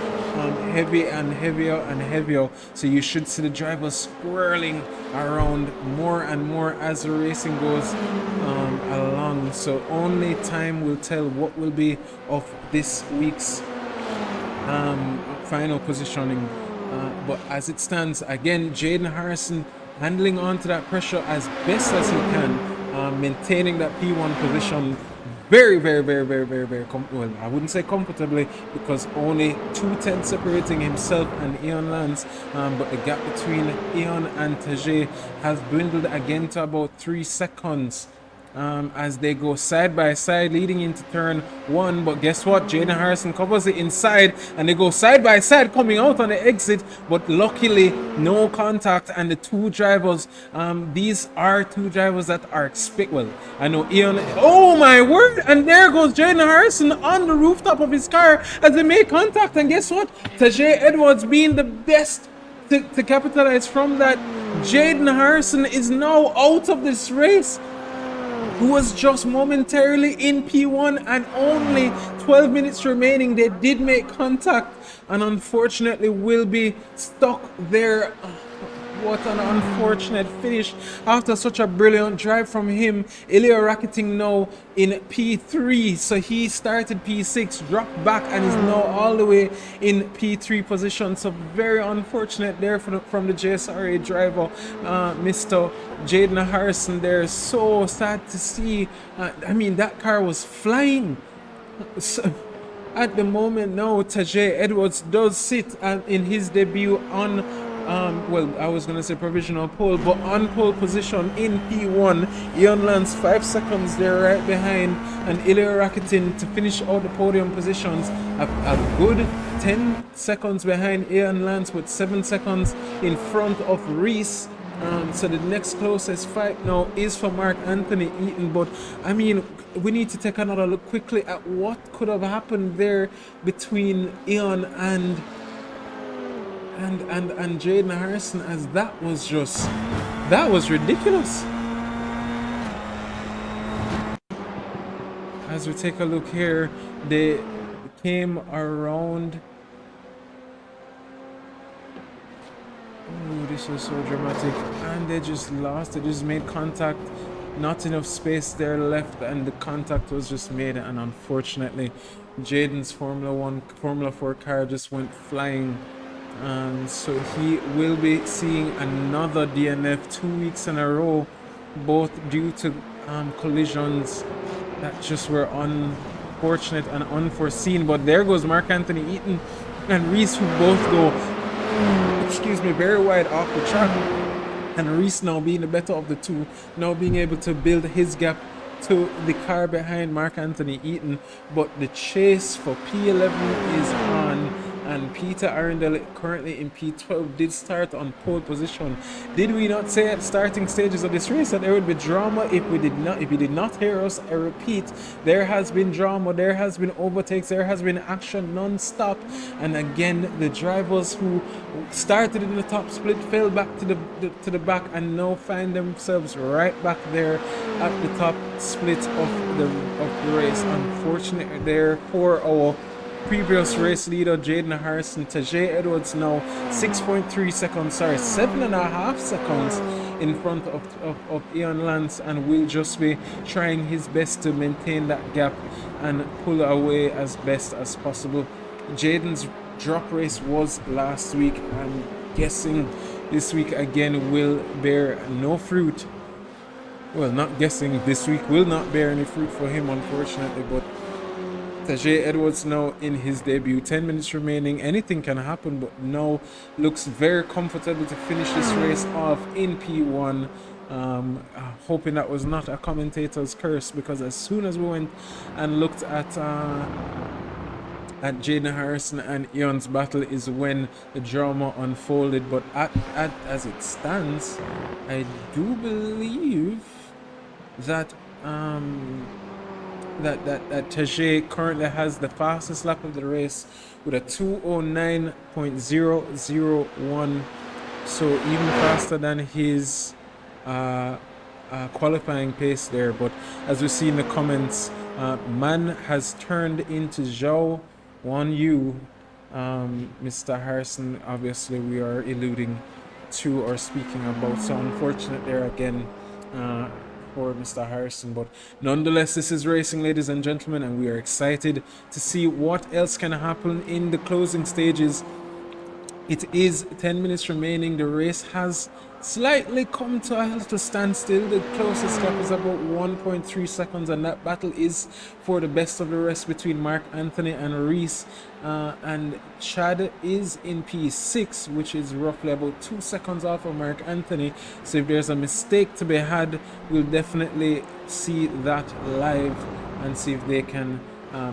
heavy and heavier and heavier. So you should see the drivers swirling around more and more as the racing goes along. So only time will tell what will be of this week's final positioning But as it stands, again, Jaden Harrison handling on to that pressure as best as he can, maintaining that P1 position very, very, very, very, very, very, well, I wouldn't say comfortably, because only 2 tenths separating himself and Ian Lance, but the gap between Ian and Tajay has dwindled again to about 3 seconds. As they go side by side leading into turn 1, but guess what, Jaden Harrison covers it inside and they go side by side coming out on the exit, but luckily no contact. And the two drivers, these are two drivers that are well, I know Ian, oh my word, and there goes Jaden Harrison on the rooftop of his car as they make contact. And guess what, Tajay Edwards being the best to capitalize from that. Jaden Harrison is now out of this race, who was just momentarily in P1, and only 12 minutes remaining. They did make contact and unfortunately will be stuck there. What an unfortunate finish after such a brilliant drive from him. Ilya Rakitin now in P3, so he started P6, dropped back, and is now all the way in P3 position. So very unfortunate there from the JSRA driver, Mr. Jaden Harrison there. So sad to see. I mean, that car was flying. So, at the moment now, Tajay Edwards does sit in his debut on well, I was gonna say provisional pole, but on pole position in P1. Ian Lance 5 seconds there right behind, and Ilya Rakitin to finish out the podium positions a good 10 seconds behind Ian Lance, with 7 seconds in front of Reese. So the next closest fight now is for Mark Anthony Eaton. But I mean, we need to take another look quickly at what could have happened there between Ian and Jaden Harrison, as that was ridiculous. As we take a look here, they came around. Oh, this was so dramatic, and they just lost. They just made contact, not enough space there left, and the contact was just made, and unfortunately Jaden's Formula 4 car just went flying. So he will be seeing another DNF 2 weeks in a row, both due to collisions that just were unfortunate and unforeseen. But there goes Mark Anthony Eaton and Reese, who both go, excuse me, very wide off the track. And Reese now being the better of the two, now being able to build his gap to the car behind Mark Anthony Eaton. But the chase for P11 is on, and Peter Arundel, currently in P12, did start on pole position. Did we not say at starting stages of this race that there would be drama? If you did not hear us, I repeat, there has been drama, there has been overtakes, there has been action non-stop. And again, the drivers who started in the top split fell back to the back, and now find themselves right back there at the top split of the race. Unfortunately there for our previous race leader Jaden Harrison. Tajay Edwards now 6.3 seconds, sorry, 7.5 seconds in front of Ian Lance, and will just be trying his best to maintain that gap and pull away as best as possible. Jaden's drop race was last week. I'm guessing this week again will bear no fruit. Well, not guessing, this week will not bear any fruit for him, unfortunately. But Tajay Edwards now in his debut, 10 minutes remaining, anything can happen, but now looks very comfortable to finish this race off in P1. Hoping that was not a commentator's curse, because as soon as we went and looked at Jaden Harrison and Ian's battle is when the drama unfolded. But as it stands, I do believe that that Tajay currently has the fastest lap of the race with a 209.001, so even faster than his qualifying pace there. But as we see in the comments, Man has turned into Zhao Wan Yu. Mr. Harrison, obviously we are alluding to or speaking about, so unfortunate there again for Mr. Harrison. But nonetheless, this is racing, ladies and gentlemen, and we are excited to see what else can happen in the closing stages It is 10 minutes remaining. The race has slightly come to a little standstill. The closest gap is about 1.3 seconds, and that battle is for the best of the rest between Mark Anthony and Reese. And Chad is in P6, which is roughly about 2 seconds off of Mark Anthony. So if there's a mistake to be had, we'll definitely see that live and see if they can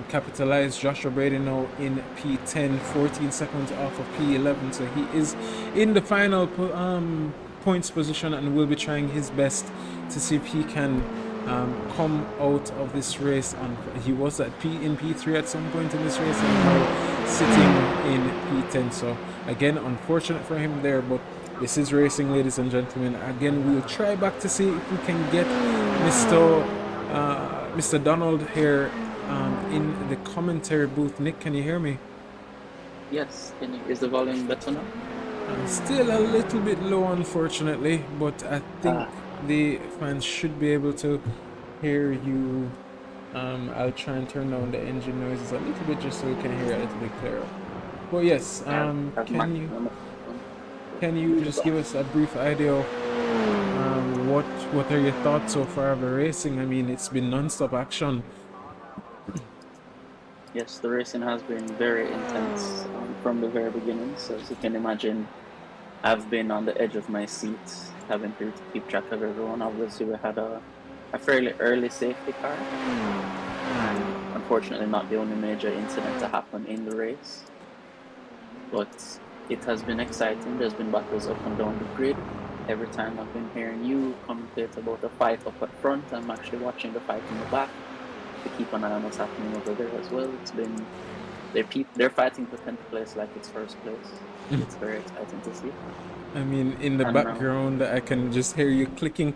capitalize. Joshua Brady now in P10, 14 seconds off of P11, so he is in the final points position and will be trying his best to see if he can come out of this race. He was in P3 at some point in this race and now sitting in P10, so again, unfortunate for him there, but this is racing, ladies and gentlemen. Again, we'll try back to see if we can get Mr. Donald here in the commentary booth. Nick, can you hear me? Yes. Is the volume better now? Still a little bit low, unfortunately, but I think the fans should be able to hear you. I'll try and turn down the engine noises a little bit just so we can hear it a little bit clearer. But yes, can you just give us a brief idea of what are your thoughts so far of the racing? I mean, it's been non-stop action. Yes, the racing has been very intense from the very beginning. So as you can imagine, I've been on the edge of my seat, having to keep track of everyone. Obviously, we had a fairly early safety car, and unfortunately not the only major incident to happen in the race. But it has been exciting. There's been battles up and down the grid. Every time I've been hearing you commentate about a fight up at front, I'm actually watching the fight in the back to keep an eye on what's happening over there as well. It's been they're fighting for 10th place like it's first place. It's very exciting to see. I mean, in the background, I can just hear you clicking,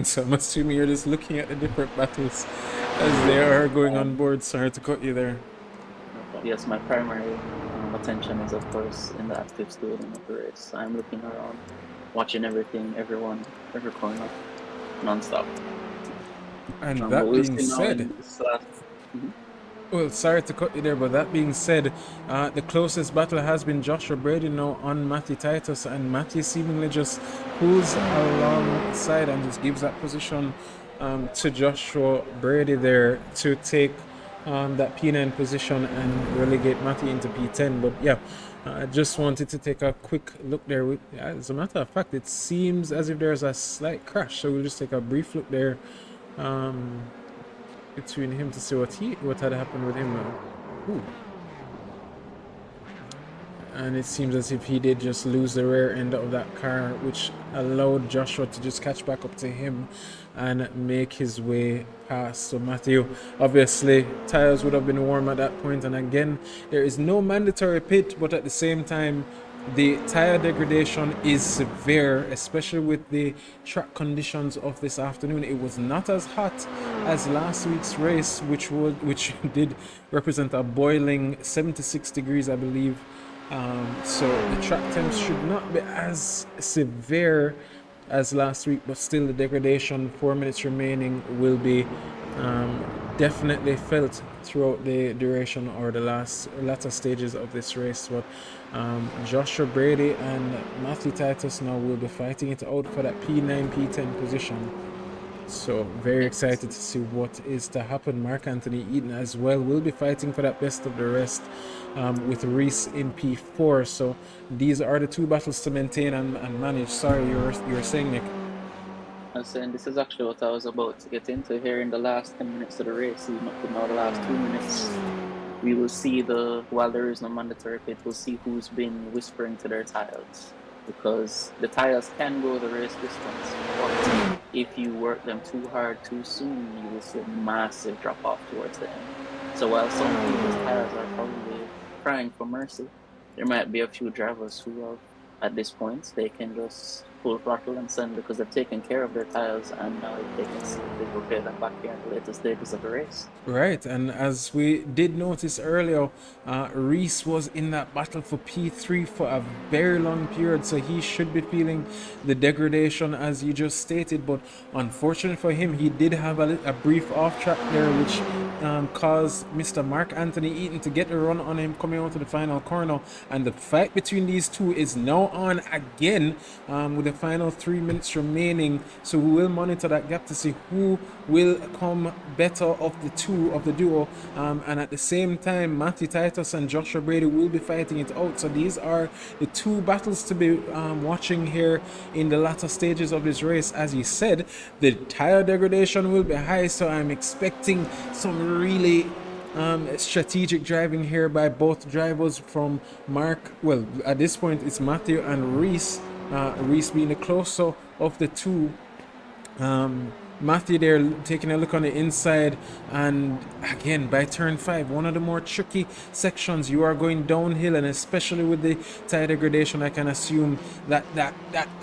so I'm assuming you're just looking at the different battles as they are going on board. Sorry to cut you there. Yes, my primary attention is, of course, in the active stadium of the race. I'm looking around, watching everything, everyone, every corner, non-stop. And that being said, well, sorry to cut you there, but that being said, the closest battle has been Joshua Brady now on Matty Titus, and Matty seemingly just pulls alongside and just gives that position to Joshua Brady there to take that P9 position and relegate Matty into P10. But yeah, I just wanted to take a quick look there. As a matter of fact, it seems as if there's a slight crash, so we'll just take a brief look there between him to see what had happened with him. Ooh. And it seems as if he did just lose the rear end of that car, which allowed Joshua to just catch back up to him and make his way past. So Matthew, obviously tires would have been warm at that point, and again, there is no mandatory pit, but at the same time the tire degradation is severe, especially with the track conditions of this afternoon. It was not as hot as last week's race, which did represent a boiling 76 degrees, I believe. So the track temps should not be as severe as last week, but still the degradation, 4 minutes remaining, will be definitely felt throughout the duration or the latter stages of this race. But Joshua Brady and Matthew Titus now will be fighting it out for that P9, P10 position. So very excited to see what is to happen. Mark Anthony Eaton as well will be fighting for that best of the rest with Reese in P4. So these are the two battles to maintain and manage. Sorry, you were saying, Nick. I was saying this is actually what I was about to get into here in the last 10 minutes of the race. Even up to now, the last 2 minutes, we will see while there is no mandatory pit, we'll see who's been whispering to their tires, because the tires can go the race distance, but if you work them too hard too soon, you will see a massive drop off towards the end. So while some people's tires are probably crying for mercy, there might be a few drivers who are at this point, they can just full throttle and send because they've taken care of their tires, and now they can see if they repair them back here in the later stages of the race. Right, and as we did notice earlier, Reese was in that battle for P3 for a very long period, so he should be feeling the degradation as you just stated. But unfortunately for him, he did have a brief off track there, which caused Mr. Mark Anthony Eaton to get a run on him coming out to the final corner, and the fight between these two is now on again, with the final 3 minutes remaining. So we will monitor that gap to see who will come better of the two of the duo, and at the same time Matthew Titus and Joshua Brady will be fighting it out. So these are the two battles to be watching here in the latter stages of this race. As you said, the tire degradation will be high, so I'm expecting some really strategic driving here by both drivers from Mark. Well, at this point it's Matthew and Reese, Reese being the closer of the two. Matthew there taking a look on the inside, and again by turn 5, one of the more tricky sections, you are going downhill, and especially with the tire degradation, I can assume that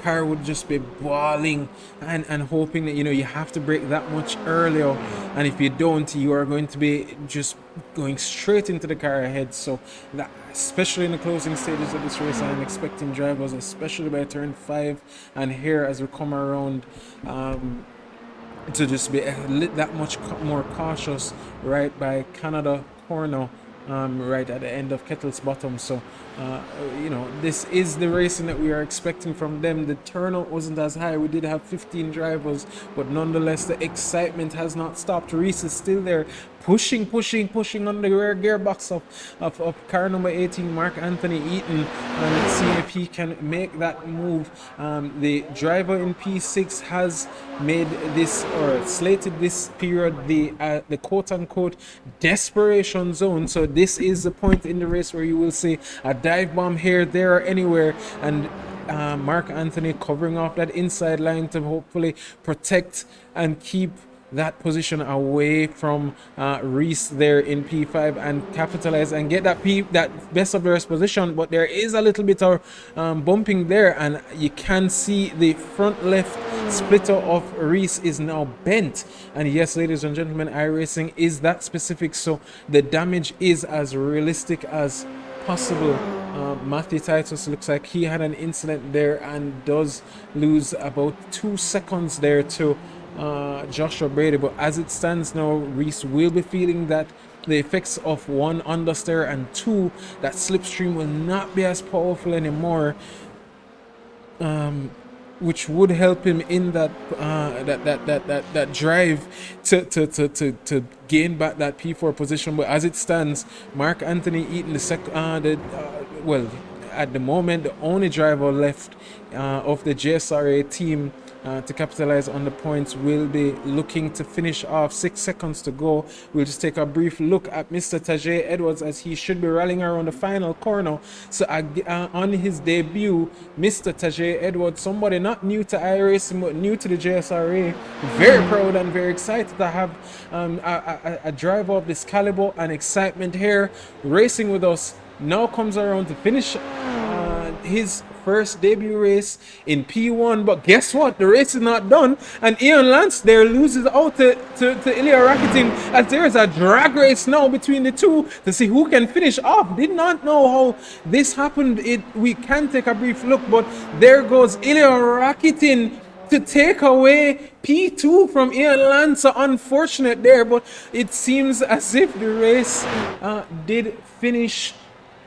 car would just be balling and hoping that, you know, you have to brake that much earlier, and if you don't, you are going to be just going straight into the car ahead. So that, especially in the closing stages of this race, I am expecting drivers, especially by turn 5 and here as we come around, to just be that much more cautious right by Canada corner, right at the end of Kettle's bottom. So you know, this is the racing that we are expecting from them. The turnout wasn't as high, we did have 15 drivers, but nonetheless the excitement has not stopped. Reese is still there, pushing on the rear gearbox of car number 18, Mark Anthony Eaton, and let's see if he can make that move. The driver in P6 has made this, or slated this period, the quote-unquote desperation zone. So this is the point in the race where you will see a dive bomb here, there, or anywhere, and Mark Anthony covering off that inside line to hopefully protect and keep that position away from Reese there in P5 and capitalize and get that best of the rest position. But there is a little bit of bumping there, and you can see the front left splitter of Reese is now bent. And yes, ladies and gentlemen, iRacing is that specific, so the damage is as realistic as possible. Matthew Titus looks like he had an incident there and does lose about 2 seconds there to Joshua Brady, but as it stands now, Reese will be feeling that the effects of 1, understeer, and 2, that slipstream will not be as powerful anymore, which would help him in that that drive to gain back that P4 position. But as it stands, Mark Anthony Eaton, well, at the moment the only driver left of the JSRA team to capitalize on the points, will be looking to finish off. 6 seconds to go. We'll just take a brief look at Mr. Tajay Edwards, as he should be rallying around the final corner. So on his debut, Mr. Tajay Edwards, somebody not new to iRacing but new to the JSRA, very proud and very excited to have a driver of this caliber and excitement here racing with us. Now comes around to finish his first debut race in P1, but guess what? The race is not done, and Ian Lance there loses out to Ilya Rakitin, as there is a drag race now between the two to see who can finish off. Did not know how this happened. We can take a brief look, but there goes Ilya Rakitin to take away P2 from Ian Lance. So unfortunate there, but it seems as if the race did finish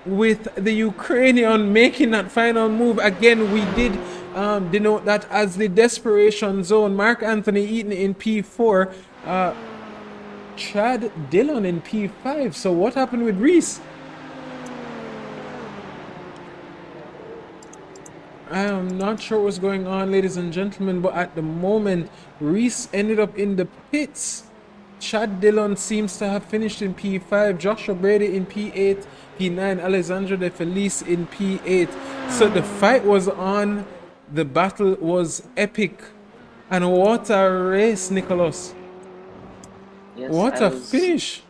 with the Ukrainian making that final move. Again, we did denote that as the desperation zone. Mark Anthony Eaton in P4, Chad Dillon in P5. So what happened with Reese? I am not sure what's going on, ladies and gentlemen, but at the moment Reese ended up in the pits. Chad Dillon seems to have finished in P5, Joshua Brady in P8, P9, Alessandro De Felice in P8. So the fight was on, the battle was epic, and what a race, Nicholas. Yes, what a finish.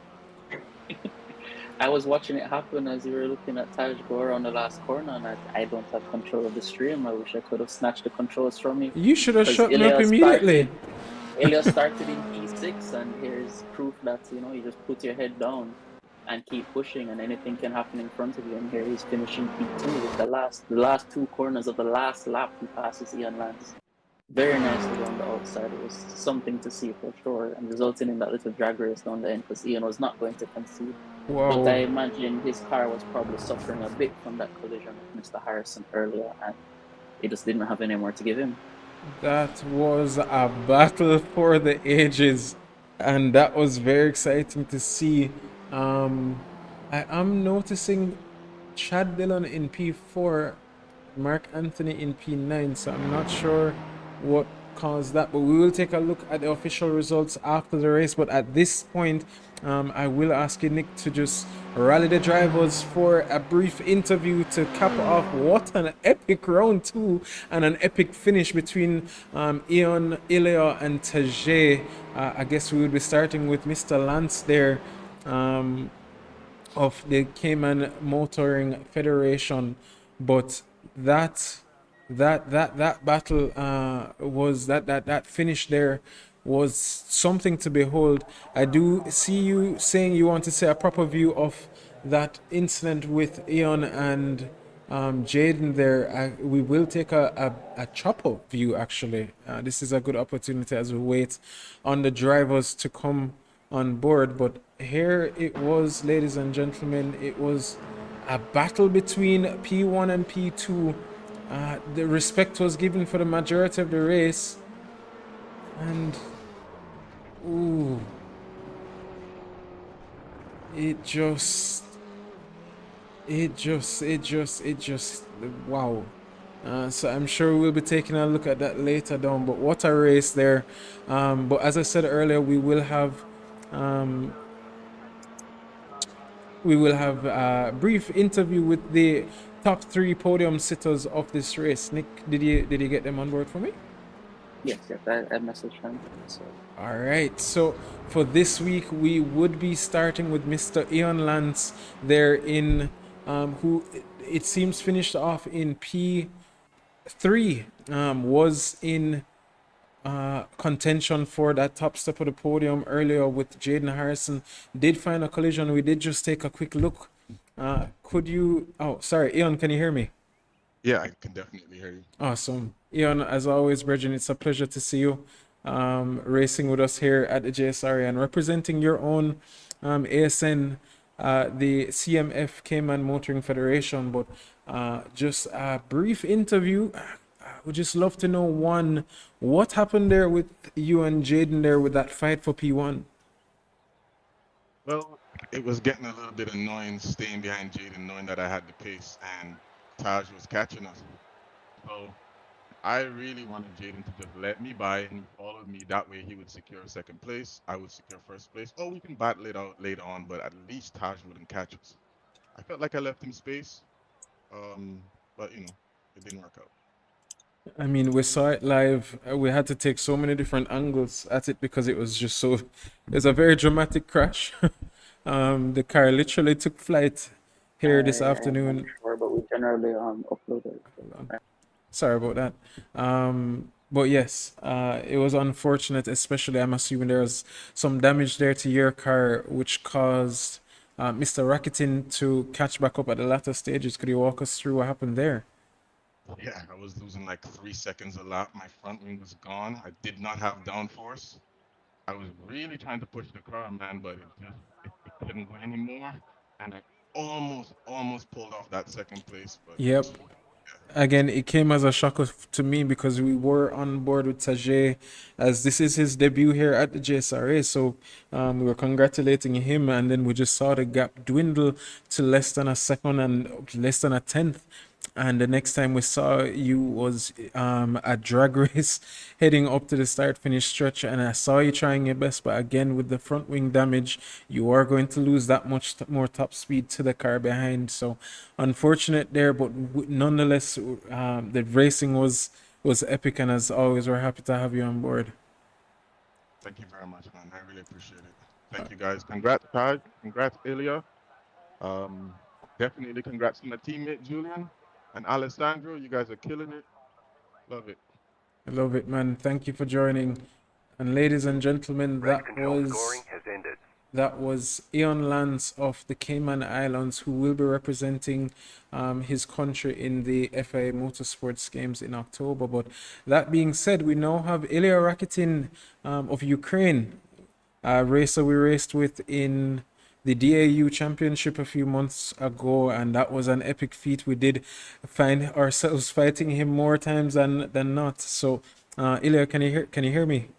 I was watching it happen as you were looking at Taj go around the last corner, and I don't have control of the stream. I wish I could have snatched the controls from me. You should have shut me up immediately. Ilya started in P6, and here's proof that, you know, you just put your head down and keep pushing, and anything can happen in front of you. And here he's finishing P2 with the last 2 corners of the last lap. He passes Ian Lance. very nicely on the outside. It was something to see for sure, and resulting in that little drag race down the end because Ian was not going to concede. But I Wow. imagine his car was probably suffering a bit from that collision with Mr. Harrison earlier, and he just didn't have any more to give him. That was a battle for the ages, and that was very exciting to see. I am noticing Chad Dillon in P4, Mark Anthony in P9, so I'm not sure what caused that, but we will take a look at the official results after the race. But at this point, I will ask you, Nick, to just rally the drivers for a brief interview to cap off what an epic round two and an epic finish between Ion, Ilya, and Tajay. I guess we will be starting with Mr. Lance there. Of the Cayman Motoring Federation, but that that battle was that finish there was something to behold. I do see you saying you want to say a proper view of that incident with Ion and Jaden there. We will take a chopper view actually. This is a good opportunity as we wait on the drivers to come on board. But here it was, ladies and gentlemen, it was a battle between P1 and P2. The respect was given for the majority of the race, and ooh, it just, wow. So I'm sure we'll be taking a look at that later down. But what a race there! But as I said earlier, um, we will have a brief interview with the top three podium sitters of this race. Nick, did you get them on board for me? Yes, yes, I messaged him. So All right. So for this week, we would be starting with Mr. Ian Lance there in who it seems finished off in P3, was in contention for that top step of the podium earlier with Jaden Harrison. Did find a collision. We did just take a quick look. Could you? Oh, sorry, Ian. Can you hear me? Yeah, I can definitely hear you. Awesome, Ian. As always, Brethren, it's a pleasure to see you racing with us here at the JSRA and representing your own ASN, the CMF Cayman Motoring Federation. But just a brief interview. Would just love to know one, what happened there with you and Jaden there with that fight for P1? Well, it was getting a little bit annoying staying behind Jaden, knowing that I had the pace and Taj was catching us. So I really wanted Jaden to just let me by and he followed me. That way he would secure second place, I would secure first place. Or we can battle it out later on, but at least Taj wouldn't catch us. I felt like I left him space, but it didn't work out. I mean, we saw it live. We had to take so many different angles at it because it was just so. It was a very dramatic crash. The car literally took flight here this I'm not afternoon. sure, but we generally uploaded. Sorry about that. But yes, it was unfortunate, especially I'm assuming there was some damage there to your car, which caused Mr. Rakitin to catch back up at the latter stages. Could you walk us through what happened there? Yeah, I was losing like 3 seconds a lap. My front wing was gone. I did not have downforce. I was really trying to push the car, man, but it couldn't go anymore. And I almost pulled off that second place, but Yep. Again, it came as a shock to me because we were on board with Tajay as this is his debut here at the JSRA. So we were congratulating him, and then we just saw the gap dwindle to less than a second and less than a tenth. And the next time we saw you was a drag race heading up to the start finish stretch, and I saw you trying your best, but again with the front wing damage, you are going to lose that much more top speed to the car behind. So unfortunate there, but nonetheless, the racing was epic, and as always, we're happy to have you on board. thank you very much, man. I really appreciate it. Thank you, guys. Congrats, Taj. Congrats, Ilya. Definitely congrats to my teammate, Julian and Alessandro. You guys are killing it. Love it. I love it, man. Thank you for joining. And ladies and gentlemen, Race that control was scoring has ended. that was Eon Lance of the Cayman Islands, who will be representing his country in the FIA Motorsports Games in October. But that being said, we now have Ilya Rakitin of Ukraine, a racer we raced with in the DAU Championship a few months ago, and that was an epic feat. We did find ourselves fighting him more times than not. So, Ilya, can you hear me?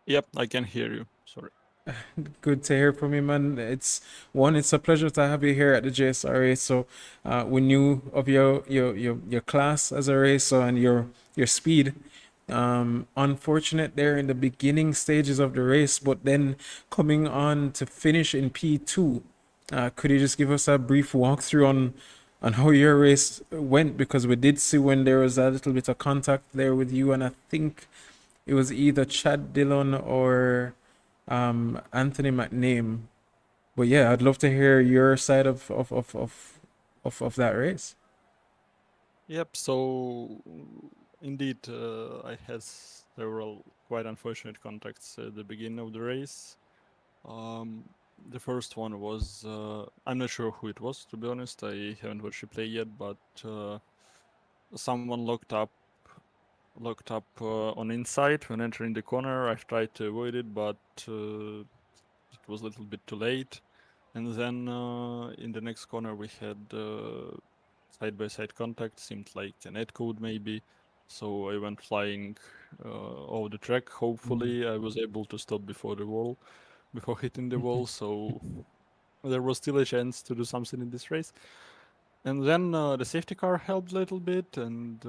Yep, I can hear you. Sorry. Good to hear from you, man. It's a pleasure to have you here at the JSRA. So, we knew of your class as a racer and your speed. Unfortunate there in the beginning stages of the race, but then coming on to finish in P2. Could you just give us a brief walkthrough on how your race went? Because we did see when there was a little bit of contact there with you, and I think it was either Chad Dillon or Anthony McName. But yeah, I'd love to hear your side of that race. Yep, so indeed, I had several quite unfortunate contacts at the beginning of the race. The first one was, I'm not sure who it was, to be honest. I haven't watched the play yet, but someone locked up on inside when entering the corner. I've tried to avoid it, but it was a little bit too late. And then in the next corner we had side-by-side contact, seemed like a netcode maybe. So I went flying over the track. Hopefully I was able to stop before the wall, before hitting the wall. So there was still a chance to do something in this race. And then the safety car helped a little bit, and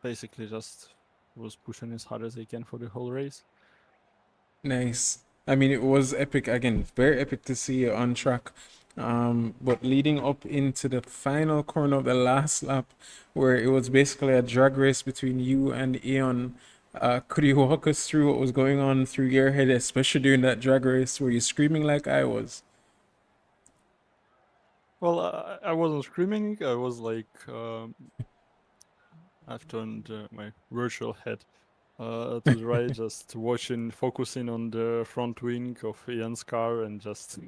basically just was pushing as hard as I can for the whole race. Nice. I mean, it was epic again, very epic to see you on track. But leading up into the final corner of the last lap, where it was basically a drag race between you and Eon, could you walk us through what was going on through your head, especially during that drag race? Were you screaming like I was? Well, I wasn't screaming. I was like, I've turned my virtual head to the right, just watching, focusing on the front wing of Ian's car and just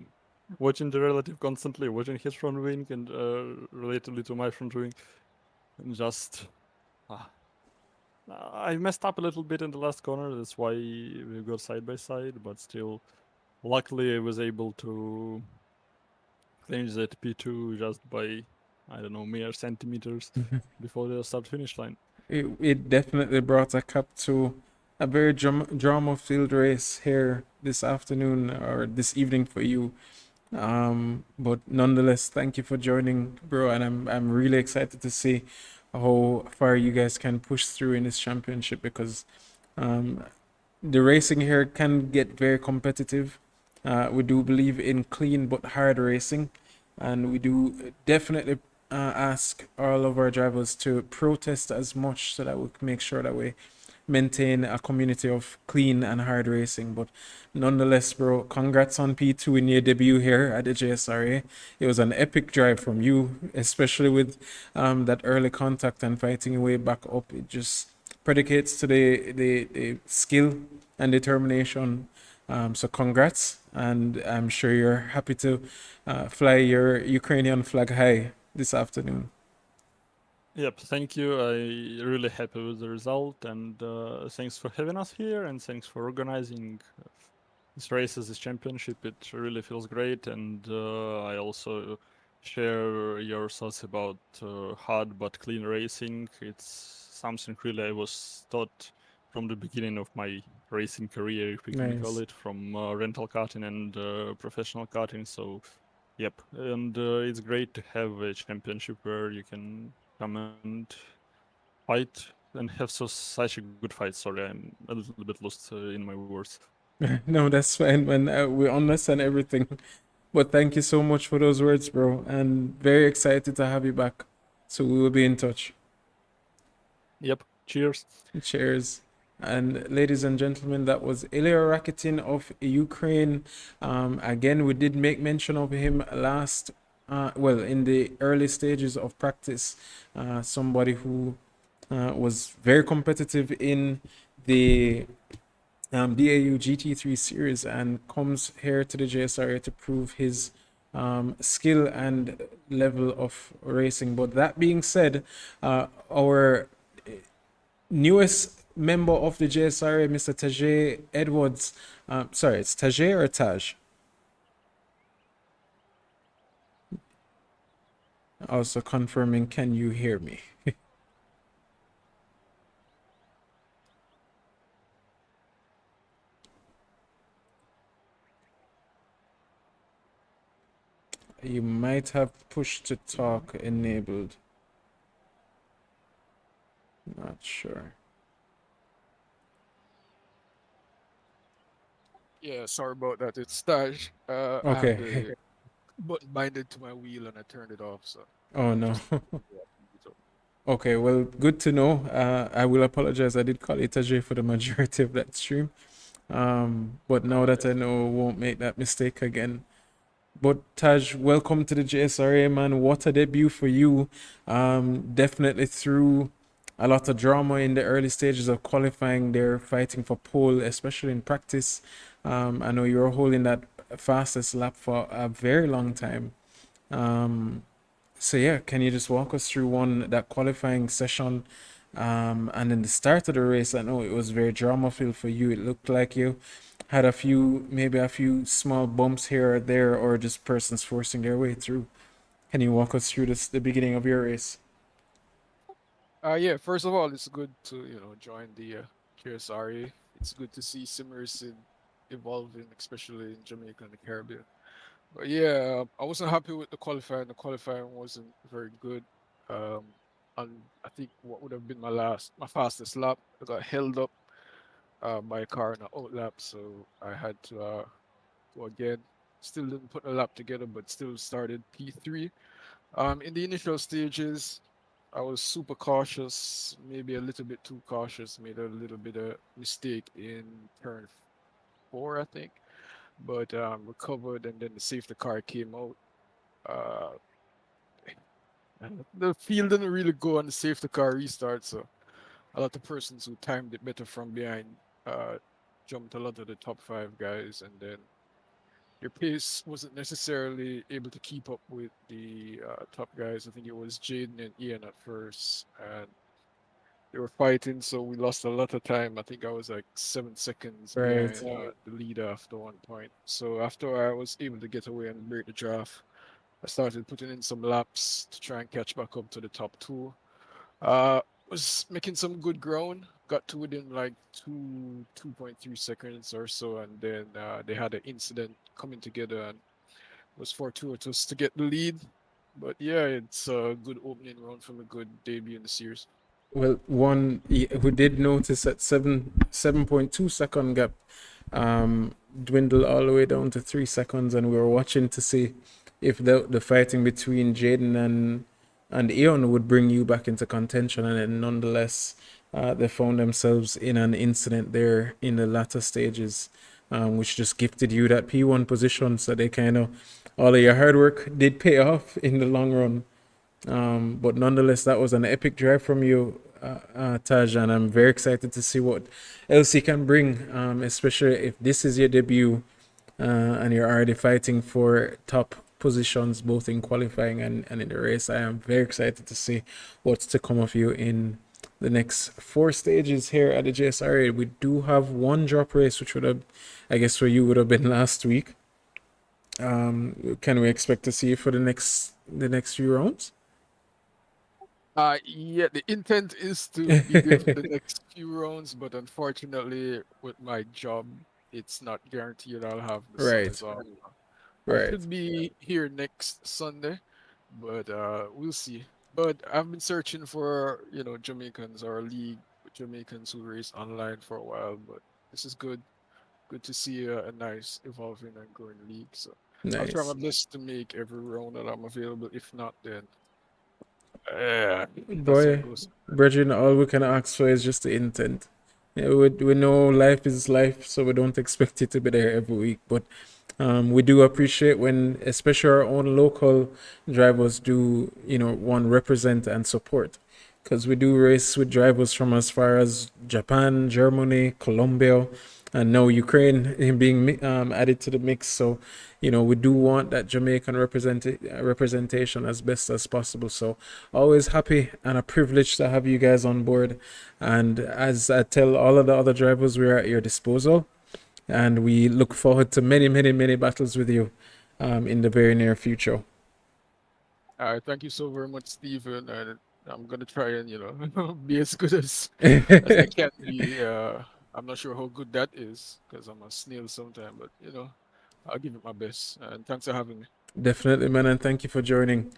watching the relative constantly, watching his front wing and relatively to my front wing. And just, I messed up a little bit in the last corner. That's why we got side by side, but still, luckily I was able to clinch that P2 just by, I don't know, mere centimeters before the start finish line. It definitely brought a cap to a very drama-filled race here this afternoon or this evening for you. But nonetheless, thank you for joining, bro, and I'm really excited to see how far you guys can push through in this championship because um, the racing here can get very competitive. We do believe in clean but hard racing, and we do definitely ask all of our drivers to protest as much so that we can make sure that we maintain a community of clean and hard racing. But nonetheless, bro, congrats on P2 in your debut here at the JSRA. It was an epic drive from you, especially with that early contact and fighting your way back up. It just predicates to the skill and determination. So congrats, and I'm sure you're happy to fly your Ukrainian flag high this afternoon. Yep, thank you. I really happy with the result, and thanks for having us here, and thanks for organizing this race as this championship. It really feels great, and I also share your thoughts about hard but clean racing. It's something really I was taught from the beginning of my racing career, if we can call Nice. it, from rental karting and professional karting. So, yep, and it's great to have a championship where you can come and fight and have such a good fight. Sorry, I'm a little bit lost in my words. No, that's fine, man. We understand everything. But thank you so much for those words, bro. And very excited to have you back. So we will be in touch. Yep, cheers. Cheers. And ladies and gentlemen, that was Ilya Rakitin of Ukraine. Again, we did make mention of him well, in the early stages of practice. Somebody who was very competitive in the DAU GT3 series and comes here to the JSRA to prove his skill and level of racing. But that being said, our newest member of the JSRA, Mr. Tajay Edwards, sorry, it's Tajay or Taj? Also confirming, can you hear me? You might have push to talk enabled. Not sure. Yeah, sorry about that. It's Staj. I have Okay. the button binded to my wheel and I turned it off. So Oh no. just Okay, well, good to know. I will apologize. I did call it Tajay for the majority of that stream. But now that I know, won't make that mistake again. But Taj, welcome to the JSRA, man. What a debut for you. Definitely through a lot of drama in the early stages of qualifying. They're fighting for pole, especially in practice. I know you were holding that fastest lap for a very long time. So yeah, can you just walk us through that qualifying session, and then the start of the race? I know it was very drama filled for you. It looked like you had maybe a few small bumps here or there, or just persons forcing their way through. Can you walk us through the beginning of your race? yeah, first of all, it's good to, join the JSRA. It's good to see sim racing evolving, especially in Jamaica and the Caribbean. But yeah, I wasn't happy with the qualifying. The qualifying wasn't very good. Um, and I think what would have been my fastest lap, I got held up by a car in an out lap, so I had to go again. Still didn't put the lap together, but still started P3. In the initial stages, I was super cautious, maybe a little bit too cautious, made a little bit of mistake in turn 4, I think, but recovered, and then the safety car came out. Uh, the field didn't really go on the safety car restart, so a lot of persons who timed it better from behind uh, jumped a lot of the top 5 guys, and then your pace wasn't necessarily able to keep up with the top guys. I think it was Jaden and Ian at first, and they were fighting, so we lost a lot of time. I think I was like 7 seconds Right. behind the leader after one point. So after I was able to get away and break the draft, I started putting in some laps to try and catch back up to the top 2. Was making some good ground. Got to within like 2.3 seconds or so, and then they had an incident coming together, and it was fortuitous to get the lead. But yeah, it's a good opening round from a good debut in the series. Well, who did notice that 7.2 second gap dwindle all the way down to 3 seconds, and we were watching to see if the fighting between Jaden and Eon would bring you back into contention, and then nonetheless, they found themselves in an incident there in the latter stages, which just gifted you that P1 position. So they kind of all of your hard work did pay off in the long run. But nonetheless, that was an epic drive from you, Taj, and I'm very excited to see what else you can bring, especially if this is your debut and you're already fighting for top positions both in qualifying and in the race. I am very excited to see what's to come of you in the next 4 stages here at the JSRA. We do have one drop race, which would have, I guess, for you would have been last week. Can we expect to see you for the next few rounds? Yeah, the intent is to be there for the next few rounds, but unfortunately, with my job, it's not guaranteed I'll have the Right. Sundays off. I Right. should be here next Sunday, but we'll see. But I've been searching for, Jamaicans or a league with Jamaicans who race online for a while, but this is good. Good to see a nice evolving and growing league. So I'll try my Nice. best to make every round that I'm available. If not, then yeah, that's how it Boy, goes. brethren, all we can ask for is just the intent. Yeah, we know life is life, so we don't expect it to be there every week. But we do appreciate when, especially our own local drivers, do one represent and support. because we do race with drivers from as far as Japan, Germany, Colombia, and now Ukraine being added to the mix. So, you know, we do want that Jamaican representation as best as possible. So, always happy and a privilege to have you guys on board. And as I tell all of the other drivers, we're at your disposal, and we look forward to many, many, many battles with you in the very near future. All right, thank you so very much, Stephen. And I'm gonna try and be as good as I can be. I'm not sure how good that is because I'm a snail sometimes, but I'll give it my best. And thanks for having me. Definitely, man, and thank you for joining.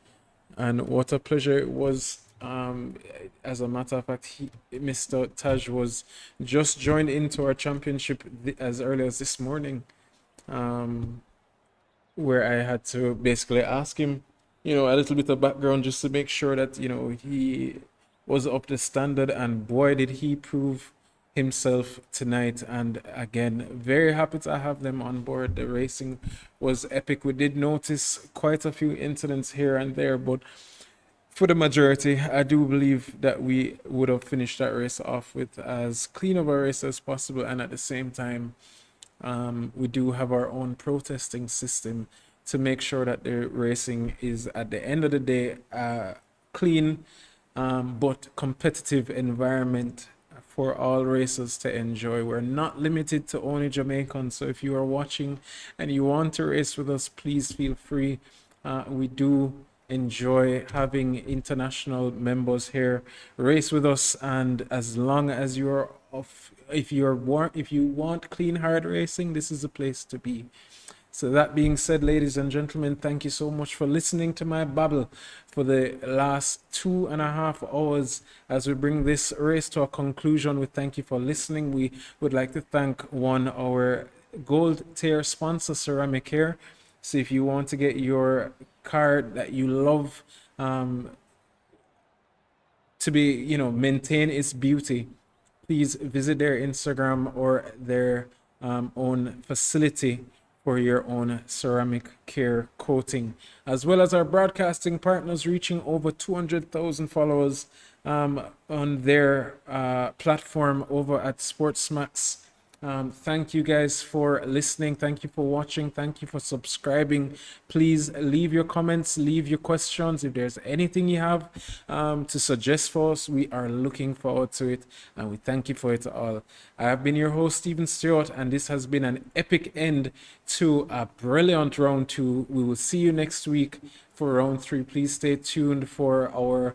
And what a pleasure it was. As a matter of fact, Mr. Taj was just joined into our championship as early as this morning, where I had to basically ask him, a little bit of background just to make sure that, he was up to standard. And boy, did he prove himself tonight. And again, very happy to have them on board. The racing was epic. We did notice quite a few incidents here and there, but for the majority, I do believe that we would have finished that race off with as clean of a race as possible. And at the same time, we do have our own protesting system to make sure that the racing is, at the end of the day, clean but competitive environment for all racers to enjoy. We're not limited to only Jamaicans, so if you are watching and you want to race with us, please feel free. We do enjoy having international members here race with us, and as long as you're if you want clean hard racing, this is the place to be. So that being said, ladies and gentlemen, thank you so much for listening to my babble for the last 2.5 hours as we bring this race to a conclusion. We thank you for listening. We would like to thank our gold tier sponsor, Ceramic Hair. So if you want to get your car that you love to be, maintain its beauty, please visit their Instagram or their own facility for your own ceramic care coating, as well as our broadcasting partners reaching over 200,000 followers on their platform over at Sportsmax. Thank you guys for listening. Thank you for watching. Thank you for subscribing. Please leave your comments, leave your questions. If there's anything you have to suggest for us, we are looking forward to it, and we thank you for it all. I have been your host, Stephen Stewart, and this has been an epic end to a brilliant round 2. We will see you next week for round 3. Please stay tuned for our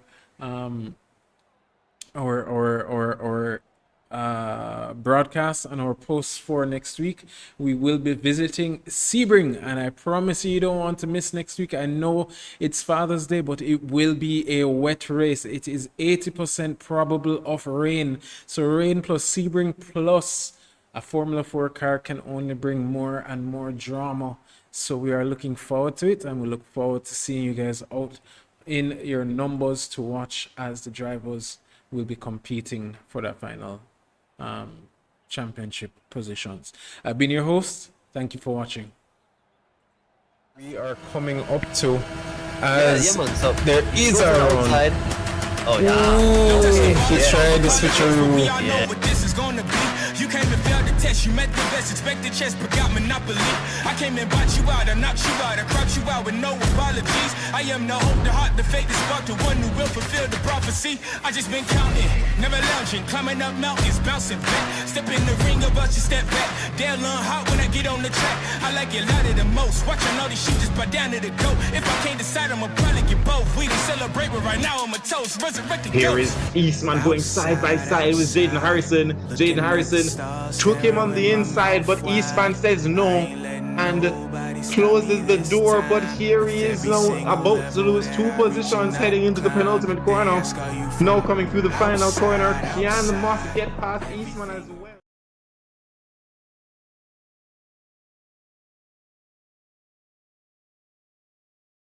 broadcast and our posts for next week. We will be visiting Sebring, and I promise you don't want to miss next week. I know it's Father's Day, but it will be a wet race. It is 80% probable of rain, so rain plus Sebring plus a Formula 4 car can only bring more and more drama. So we are looking forward to it, and we look forward to seeing you guys out in your numbers to watch as the drivers will be competing for that final championship positions. I've been your host. Thank you for watching. We are coming up to as man, so there is a run. outside. Oh yeah. Let's try the switcheroo. You came and failed the test, you met the best, expected chess, but got monopoly. I came and bought you out, I knocked you out, I cropped you out with no apologies. I am the hope, the heart, the faith, the spark, the one who will fulfill the prophecy. I just been counting, never lounging, climbing up mountains, bouncing back. Step in the ring, about to step back. They'll learn hot when I get on the track. I like it louder the most, watching all these shooters buy down to the goat. If I can't decide, I'ma probably get both. We didn't celebrate, but right now I'm a toast, resurrected. Here is Eastman going side by side with Jaden Harrison. Jaden Harrison took him on the inside, but Eastman says no and closes the door. But here he is now about to lose 2 positions heading into the penultimate corner. Now coming through the final corner, can Moss get past Eastman as well?